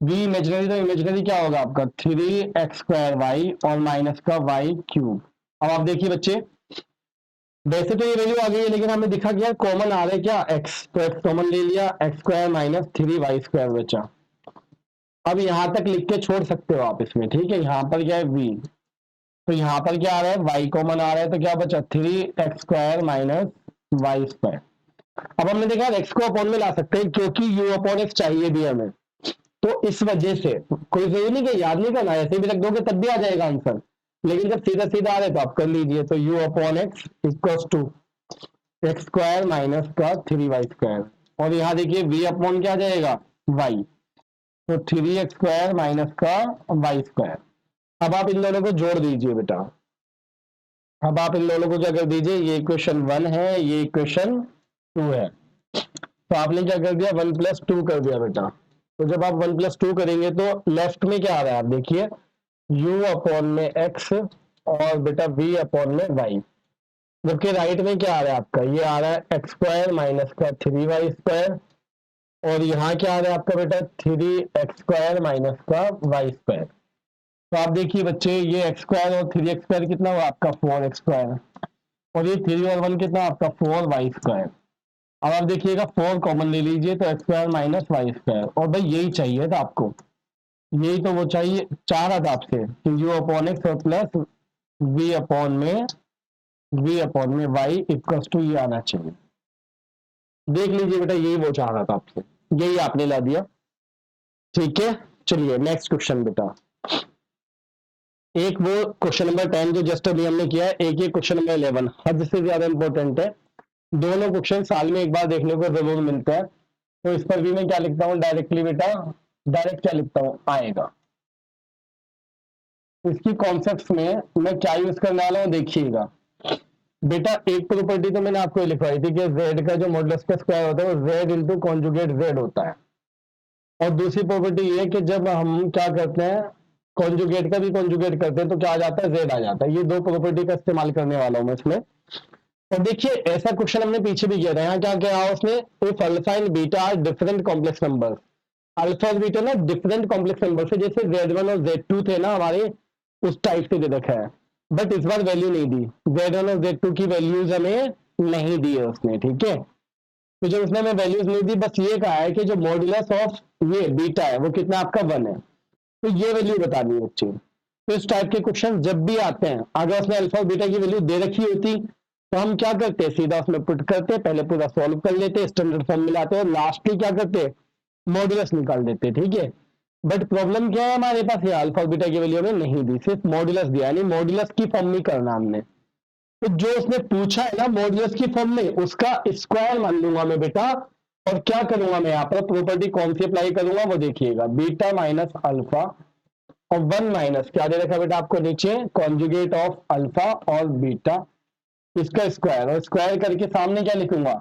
v इमेजिनरी, तो इमेजिनरी क्या होगा आपका 3x² y और माइनस का y³। अब आप देखिए बच्चे, वैसे तो ये वैल्यू आ गई है, लेकिन हमें दिखा गया कॉमन आ रहा है क्या x, तो x कॉमन ले लिया, x² माइनस 3y² बचा, अब यहां तक लिख के छोड़ सकते हो आप इसमें, ठीक है। यहाँ पर क्या है v, तो यहाँ पर क्या आ रहा है y कॉमन आ रहा है, तो क्या बचा 3x² माइनस y²। अब हमने देखा x को अपॉन में ला सकते हैं क्योंकि u अपॉन x चाहिए भी हमें, तो इस वजह से कोई जरूरी नहीं कि याद नहीं करना, ऐसे भी रख दोगे तब भी आ जाएगा आंसर, लेकिन जब सीधा सीधा आ रहा है तो आप कर लीजिए। तो u upon x equal to x² minus का 3y², और यहाँ देखिए v अपॉन क्या आ जाएगा y, तो 3x² माइनस का y²। अब आप इन दोनों को जोड़ दीजिए बेटा, अब आप इन दोनों को क्या कर दीजिए, ये इक्वेशन 1 है, ये इक्वेशन 2 है, तो आपने क्या कर दिया 1 + 2 कर दिया बेटा। तो जब आप 1 + 2 करेंगे तो लेफ्ट में क्या आ रहा है आप देखिए, u अपॉन में x और बेटा v अपॉन में y, जबकि राइट में क्या आ रहा है आपका, ये आ रहा है x² माइनस का 3y², और यहाँ क्या आ रहा है आपका बेटा 3x² माइनस का y²। तो आप देखिए बच्चे, ये x² और 3x² कितना हुआ आपका 4x², और ये 3 और 1 कितना आपका 4y²। अब आप देखिएगा 4 कॉमन ले लीजिए तो x² माइनस y², और भाई यही चाहिए था आपको, यही तो वो चाहिए चाह रहा था आपसे कि u अपॉन एक्स और प्लस v अपॉन में y इक्वल टू ये आना चाहिए। देख लीजिए बेटा, यही वो चाह रहा था आपसे, यही आपने ला दिया, ठीक है। चलिए नेक्स्ट क्वेश्चन बेटा, एक वो क्वेश्चन नंबर 10 जो जस्ट अभी हमने किया है, एक ये क्वेश्चन नंबर 11 हद से ज्यादा इंपॉर्टेंट है। दोनों क्वेश्चन साल में एक बार देखने को जरूर मिलता है, तो इस पर भी मैं क्या लिखता हूँ डायरेक्टली बेटा, डायरेक्ट क्या लिखता हूँ आएगा। इसकी कॉन्सेप्ट्स में मैं क्या यूज करने वाला हूँ देखिएगा बेटा। एक प्रॉपर्टी तो मैंने आपको लिखवाई थी कि z का जो मॉडुलस का स्क्वायर होता है वो z इंटू कॉन्जुगेट z होता है, और दूसरी प्रॉपर्टी ये कि जब हम क्या करते हैं कॉन्जुगेट का भी कॉन्जुगेट करते हैं तो क्या आ जाता है z आ जाता है। ये दो प्रॉपर्टी का इस्तेमाल करने वाला हूं मैं इसमें। और देखिए ऐसा क्वेश्चन हमने पीछे भी किया था, यहाँ क्या क्या उसने, if alpha and beta are different complex number, alpha और बीटा ना डिफरेंट कॉम्प्लेक्स नंबर से, जैसे z1 और z2 थे ना हमारे, उस टाइप से दे रखा है, बट इस बार वैल्यू नहीं दी, z1 और z2 की वैल्यूज हमें नहीं दी है उसने, ठीक है। तो जब उसने हमें वैल्यूज नहीं दी, बस ये कहा है कि जो मॉडुलस ऑफ ये बीटा है वो कितना आपका 1 है, तो ये वैल्यू बता दी बच्चे। तो इस टाइप के क्वेश्चन जब भी आते हैं, अगर उसने अल्फा और बीटा की वैल्यू दे रखी होती तो हम क्या करते हैं सीधा उसमें पुट करते, पहले पूरा सॉल्व कर लेते, स्टैंडर्ड फॉर्म मिलाते और लास्टली क्या करते मॉडुलस निकाल देते, ठीक है। बट प्रॉब्लम क्या है हमारे पास, ये अल्फा और बीटा की वैल्यू हमें नहीं दी, सिर्फ मॉडुलस दिया, यानी मॉडुलस की फॉर्म में करना हमने। तो जो उसने पूछा है ना मॉडुलस की फॉर्म में, उसका स्क्वायर मान लूंगा मैं बेटा, और क्या करूंगा मैं यहाँ पर प्रॉपर्टी कौन सी अप्लाई करूंगा वो देखिएगा, बीटा माइनस अल्फा और 1 माइनस क्या दे रखा बेटा आपको नीचे, कॉन्जुगेट ऑफ अल्फा और बीटा, इसका स्क्वायर, और स्क्वायर करके सामने क्या लिखूंगा,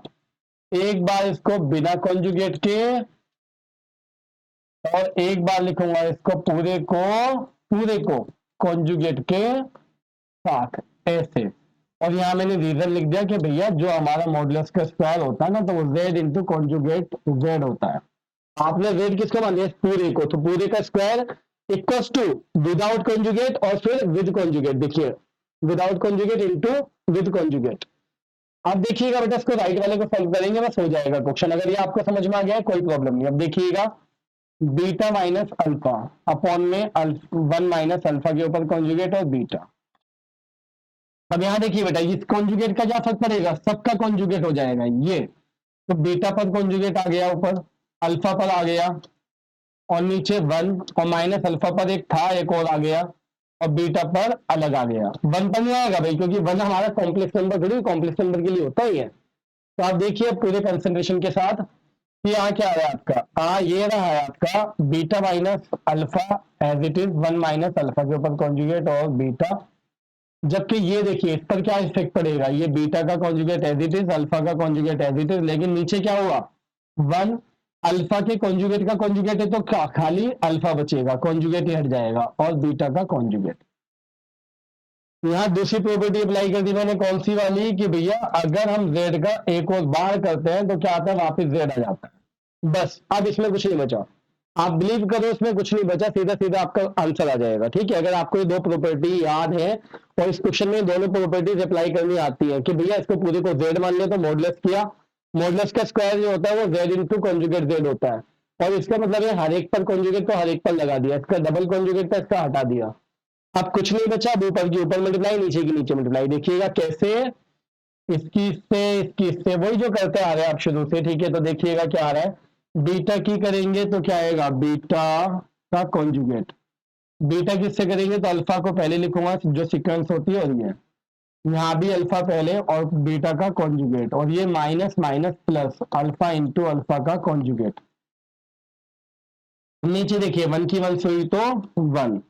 एक बार इसको बिना कॉन्जुगेट के और एक बार लिखूंगा इसको पूरे को कॉन्जुगेट के साथ, ऐसे। और यहाँ मैंने रीजन लिख दिया कि भैया जो हमारा मॉडुलस का स्क्वायर होता है ना, तो वो z इंटू कॉन्जुगेट z होता है। आपने z किसको मान दिया, पूरे को, तो पूरे का square equals to without conjugate और फिर विद कॉन्जुगेट, देखिए without conjugate into with conjugate. अब देखिएगा बेटा इसको राइट वाले को सॉल्व करेंगे बस हो जाएगा क्वेश्चन, अगर ये आपको समझ में आ गया है कोई प्रॉब्लम नहीं। अब देखिएगा बीटा माइनस अल्फा अपॉन में 1 माइनस अल्फा के ऊपर कॉन्जुगेट और बीटा। अब यहां देखिए बेटा इस कॉन्जुगेट का क्या फर्क पड़ेगा, सबका कॉन्जुगेट हो जाएगा ये, तो बीटा पर कॉन्जुगेट आ गया ऊपर, अल्फा पर आ गया और नीचे 1, और माइनस अल्फा पर एक था एक और आ गया, और बीटा पर अलग आ गया। 1 पर नहीं आएगा भाई क्योंकि 1 हमारा कॉम्प्लेक्स नंबर थोड़ी, कॉम्प्लेक्स नंबर के लिए होता ही है। तो आप देखिए पूरे कंसंट्रेशन के साथ कि यहाँ क्या आ रहा है आपका, ये रहा है आपका beta minus alpha as it is 1 minus alpha के ऊपर कॉन्जुगेट और बीटा, जबकि ये देखिए इस पर क्या इफेक्ट पड़ेगा, ये बीटा का conjugate as it is, alpha का कॉन्जुगेट एज इट इज, लेकिन नीचे क्या हुआ 1 अल्फा के कॉन्जुगेट का कॉन्जुगेट है तो क्या खाली अल्फा बचेगा, कॉन्जुगेट ही हट जाएगा, और बीटा का कॉन्जुगेट। यहाँ दूसरी प्रॉपर्टी अप्लाई कर दी मैंने, कौन सी वाली, कि भैया अगर हम z का एक और बार करते हैं तो क्या आता है वापस z आ जाता है, बस अब इसमें कुछ नहीं बचा। आप बिलीव करो इसमें कुछ नहीं बचा, सीधा सीधा आपका आंसर आ जाएगा, ठीक है। अगर आपको ये दो प्रॉपर्टी याद है और इस क्वेश्चन में दोनों प्रॉपर्टीज अप्लाई करनी आती है कि भैया इसको पूरे को z मान लिया तो मॉडुलस किया, मॉडुलस का स्क्वायर जो होता है वो z इंटू कॉन्जुगेट z होता है, और इसका मतलब है हर एक पर कॉन्जुगेट तो हर एक पर लगा दिया, इसका डबल कॉन्जुगेट था, इसका हटा दिया। अब कुछ नहीं बचा, अब ऊपर की ऊपर मल्टीप्लाई, नीचे की नीचे मल्टीप्लाई। देखिएगा कैसे, इसकी इससे वही जो करते आ रहे हैं आप शुरू से, ठीक है। तो देखिएगा क्या आ रहा है, बीटा की करेंगे तो क्या आएगा, बीटा का कॉन्जुगेट। बीटा किससे करेंगे तो अल्फा को पहले लिखूंगा जो सीक्वेंस होती है, और ये यहाँ भी अल्फा पहले और बीटा का कॉन्जुगेट, और ये minus minus plus alpha into alpha का कॉन्जुगेट। नीचे देखिए वन की वन से हुई तो वन,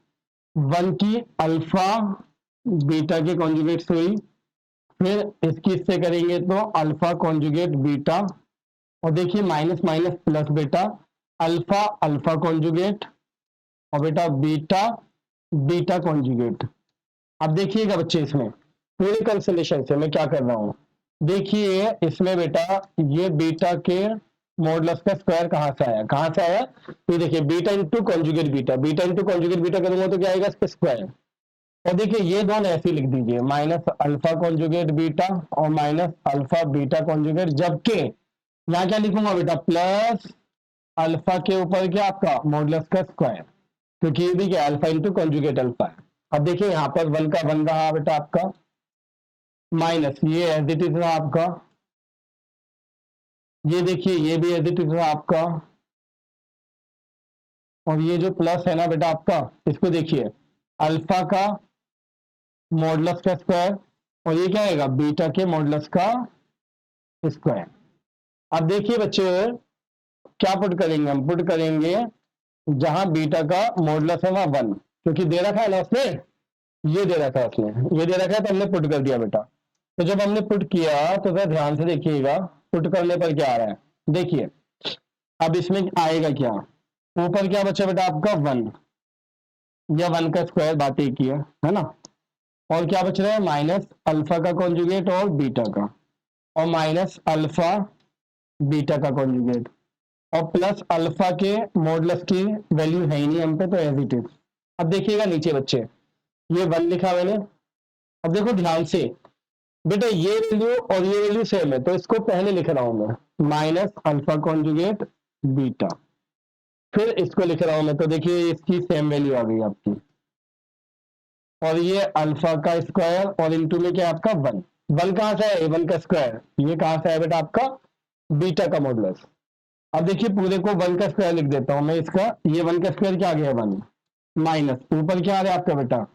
वन की अल्फा बीटा के कॉन्जुगेट से हुई, फिर इसकी इससे करेंगे तो अल्फा कॉन्जुगेट बीटा, और देखिए माइनस माइनस प्लस बेटा अल्फा अल्फा कॉन्जुगेट, और बेटा बीटा बीटा कॉन्जुगेट। अब देखिएगा बच्चे इसमें पूरे कंसोलेशन से मैं क्या कर रहा हूं, देखिए इसमें बेटा ये बीटा के मॉडुलस का स्क्वायर कहां से आया, कहां से आया, तो देखिए beta into conjugate beta, beta into conjugate beta करूंगा तो क्या आएगा इसका स्क्वायर। और देखिए ये दोनों ऐसे लिख दीजिए, माइनस अल्फा कॉन्जुगेट बीटा और माइनस अल्फा बीटा कॉन्जुगेट, जबकि यहाँ क्या लिखूंगा बेटा, प्लस अल्फा के ऊपर क्या आपका मॉडुलस का स्क्वायर, क्योंकि ये भी क्या अल्फा इंटू कॉन्जुगेट अल्फा है। अब देखिए यहाँ पर वन का वन रहा बेटा आपका, माइनस ये एज इट इज रहा आपका, ये देखिए ये भी एज इट इज रहा आपका, और ये जो प्लस है ना बेटा आपका, इसको देखिए अल्फा का मॉडुलस का स्क्वायर, और ये क्या आएगा बीटा के मॉडुलस का स्क्वायर। अब देखिए बच्चे क्या पुट करेंगे, हम पुट करेंगे जहां बीटा का मॉडुलस है वहां वन, क्योंकि दे रखा है ना उसने, ये दे रखा है उसने, ये दे रखा है तो हमने पुट कर दिया बेटा। तो जब हमने पुट किया तो फिर ध्यान से देखिएगा पुट करने पर क्या आ रहा है, देखिए अब इसमें आएगा क्या, ऊपर क्या बचा बेटा आपका वन, या वन का स्क्वायर बात एक ही है ना, और क्या बच रहा है माइनस अल्फा का कॉन्जुगेट और बीटा का, और माइनस अल्फा बीटा का कॉन्जुगेट, और प्लस अल्फा के मॉडुलस की वैल्यू है ही नहीं हम पे तो एज इट इज। अब देखिएगा नीचे बच्चे ये वन लिखा मैंने, अब देखो ध्यान से बेटा ये वैल्यू और ये वैल्यू सेम है, तो इसको पहले लिख रहा हूं मैं माइनस अल्फा कॉन्जुगेट बीटा, फिर इसको लिख रहा हूं मैं, तो देखिए इसकी सेम वैल्यू आ गई आपकी, और ये अल्फा का स्क्वायर और इनटू में क्या है आपका वन, वन कहां से है वन का स्क्वायर, ये कहां से है बेटा आपका बीटा का मॉडुलस। अब देखिए पूरे को वन का स्क्वायर लिख देता हूं मैं, इसका ये वन का स्क्वायर क्या आ गया वन, माइनस ऊपर क्या आ रहा है आपका बेटा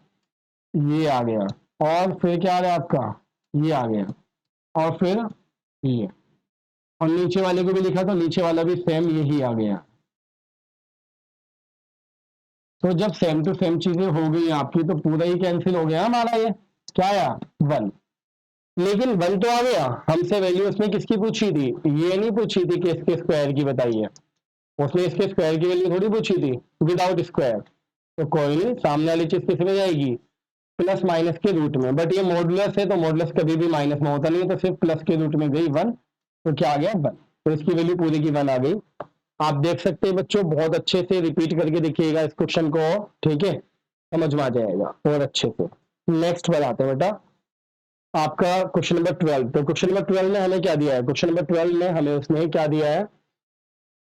ये आ गया, और फिर क्या आ रहा है आपका ये आ गया, और फिर ये, और नीचे वाले को भी लिखा तो नीचे वाला भी सेम यही आ गया। तो जब सेम टू सेम चीजें हो गई आपकी तो पूरा ही कैंसिल हो गया हमारा, ये क्या आया वन, लेकिन वन तो आ गया, हमसे वैल्यू उसने किसकी पूछी थी, ये नहीं पूछी थी कि इसके स्क्वायर की बताइए, उसने इसके स्क्वायर की वैल्यू थोड़ी पूछी थी विदाउट स्क्वायर, तो कोई नहीं सामने वाली चीज किस में जाएगी प्लस माइनस के रूट में, बट ये मॉडुलस है तो मॉडुलस कभी भी माइनस में होता नहीं है, तो सिर्फ प्लस के रूट में गई वन, तो क्या आ गया वन, तो इसकी वैल्यू पूरी की वन आ गई। आप देख सकते हैं बच्चों बहुत अच्छे से रिपीट करके देखिएगा इस क्वेश्चन को, ठीक है समझ में आ जाएगा और अच्छे से। नेक्स्ट बनाते हैं बेटा आपका क्वेश्चन नंबर 12। तो क्वेश्चन नंबर 12 में हमें क्या दिया है, क्वेश्चन नंबर 12 में हमें उसने क्या दिया है,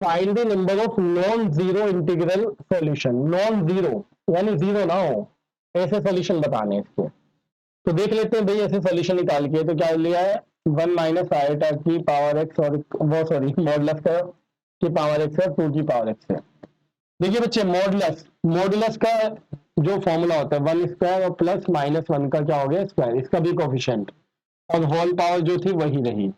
find the number of non zero integral solution, non zero यानी जीरो ना हो ऐसे सॉल्यूशन बताने हैं इसके। तो देख लेते हैं भाई ऐसे सॉल्यूशन निकाल के, तो क्या लिया है वन माइनस आयोटा की पावर एक्स, और वो सॉरी मॉडुलस का की पावर एक्स है 2 की पावर एक्स है। देखिए बच्चे मॉडुलस, मॉडुलस का जो फॉर्मूला होता है वन स्क्वायर और प्लस माइनस वन का क्या हो गया स्क्वायर, इसका भी कोफिशिएंट, और होल पावर जो थी वही रही।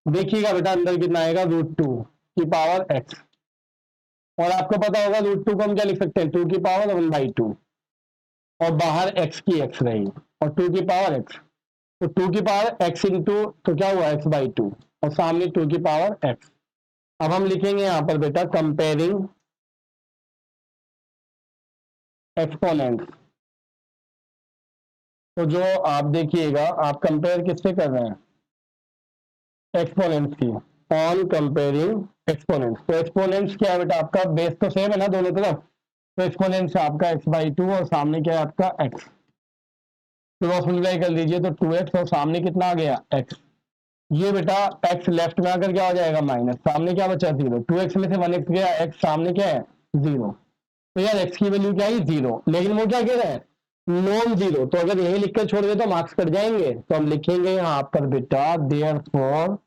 देखिएगा बेटा अंदर कितना आएगा √2 की पावर एक्स, और आपको पता होगा √2 को हम क्या लिख सकते हैं 2 की पावर 1/2, और बाहर एक्स की एक्स रही और 2 की पावर एक्स, तो 2 की पावर एक्स इंटू तो क्या हुआ x/2 और सामने 2 की पावर एक्स। अब हम लिखेंगे यहां पर बेटा कंपेयरिंग एक्सपोनेंट, तो जो आप देखिएगा आप कंपेयर किससे कर रहे हैं एक्सपोनेंट्स की, ऑन कंपेयरिंग एक्सपोनेंट्स। तो एक्सपोनेंट्स क्या है बेटा आपका बेस तो सेम है ना दोनों तरफ, तो एक्सपोनेंट्स आपका x/2 और सामने क्या है आपका x, क्रॉस मल्टीप्लाई कर लीजिए तो 2x और सामने कितना आ गया x, ये बेटा x लेफ्ट में आकर क्या हो जाएगा माइनस, सामने क्या बचा 0, 2x में से 1x गया, x सामने क्या है 0। तो यार x की वैल्यू क्या है 0, लेकिन वो क्या कह रहा है नॉन जीरो। तो अगर यही लिख कर छोड़ दे तो मार्क्स कट जाएंगे, तो हम लिखेंगे यहाँ पर बेटा therefore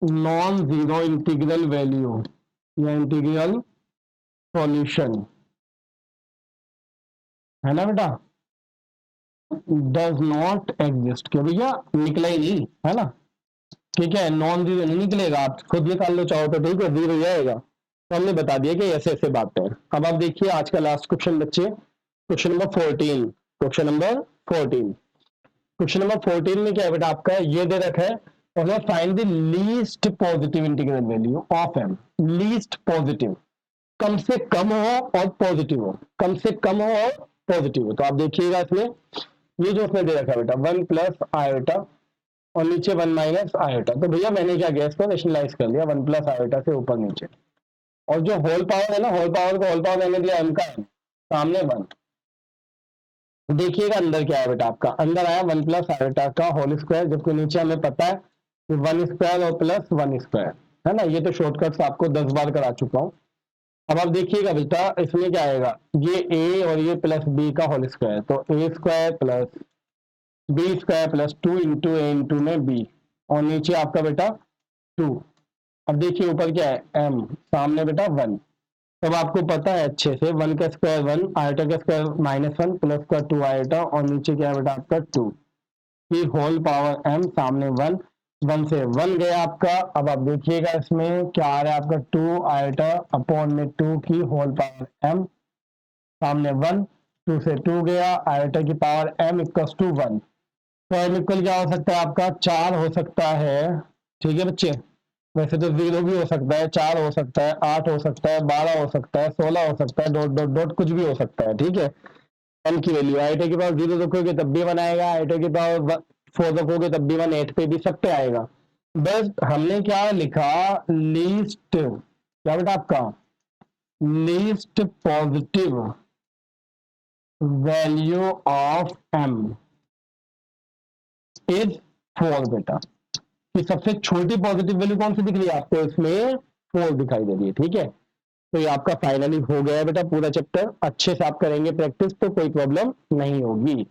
non zero integral value या इंटीग्रल सॉल्यूशन है ना बेटा, डज नॉट एग्जिस्ट। क्यों भैया निकला ही नहीं है ना, ठीक है, नॉन जीरो नहीं निकलेगा, आप खुद निकाल लो चाहो तो, ठीक है, जीरो जाएगा। तो हमने बता दिया कि ऐसे ऐसे बातें हैं। अब आप देखिए आज का लास्ट क्वेश्चन बच्चे, question number 14, question number 14। Question number 14 में क्या है बेटा आपका, ये दे रखा है और find the least positive integral value of M. Least positive, कम से कम हो और पॉजिटिव हो, कम से कम हो और पॉजिटिव हो। तो आप देखिएगा इसमें ये जो उसने दे रखा है बेटा 1 प्लस आयोटा और नीचे 1 माइनस आयोटा। तो भैया मैंने क्या किया, इसको रेशनलाइज कर लिया 1 प्लस आयोटा से ऊपर नीचे, और जो होल पावर है ना, होल पावर को होल पावर मैंने दिया m का m, सामने 1। देखिएगा अंदर क्या है बेटा आपका, अंदर आया 1 प्लस आयोटा का होल स्क्वायर, जबकि नीचे हमें पता है कि 1 स्क्वायर और प्लस 1 स्क्वायर है ना। ये तो शॉर्टकट्स आपको 10 बार करा चुका हूँ। अब आप देखिएगा बेटा इसमें क्या आएगा, ये a और ये प्लस b का होल स्क्वायर, तो a square plus b square plus 2 into A into में b, और नीचे आपका बेटा 2। अब देखिए ऊपर क्या है m, सामने बेटा 1। तब आपको पता है अच्छे से 1 का स्क्वायर 1, आयोटा का स्क्वायर -1 प्लस का 2 आयोटा, और नीचे क्या है बेटा आपका 2 की होल पावर m, सामने 1, 1 से 1 गया आपका। अब आप देखिएगा इसमें क्या आ रहा है आपका 2 आयोटा अपॉन में 2 की होल पावर m, सामने 1, 2 से 2 गया, आयोटा की पावर m इक्वल टू 1। तो m इक्वल क्या हो सकता है आपका 4 हो सकता है, ठीक है बच्चे, वैसे तो 0 भी हो सकता है, 4 हो सकता है, 8 हो सकता है, 12 हो सकता है, 16 हो सकता है, डॉट डॉट डॉट कुछ भी हो सकता है, ठीक है। m की वैल्यू आईटा की पावर 0 रखोगे तब भी 1 आएगा, आईटा की पावर 4 रखोगे तब भी 1, 8 पे भी सब पे आएगा। बस हमने क्या लिखा, लीस्ट, क्या बेटा आपका least positive value of m is 4 बेटा, कि सबसे छोटी पॉजिटिव वैल्यू कौन सी दिख रही है आपको, इसमें 4 दिखाई दे रही है, ठीक है। तो ये आपका फाइनली हो गया है बेटा पूरा चैप्टर, अच्छे से आप करेंगे प्रैक्टिस तो कोई प्रॉब्लम नहीं होगी।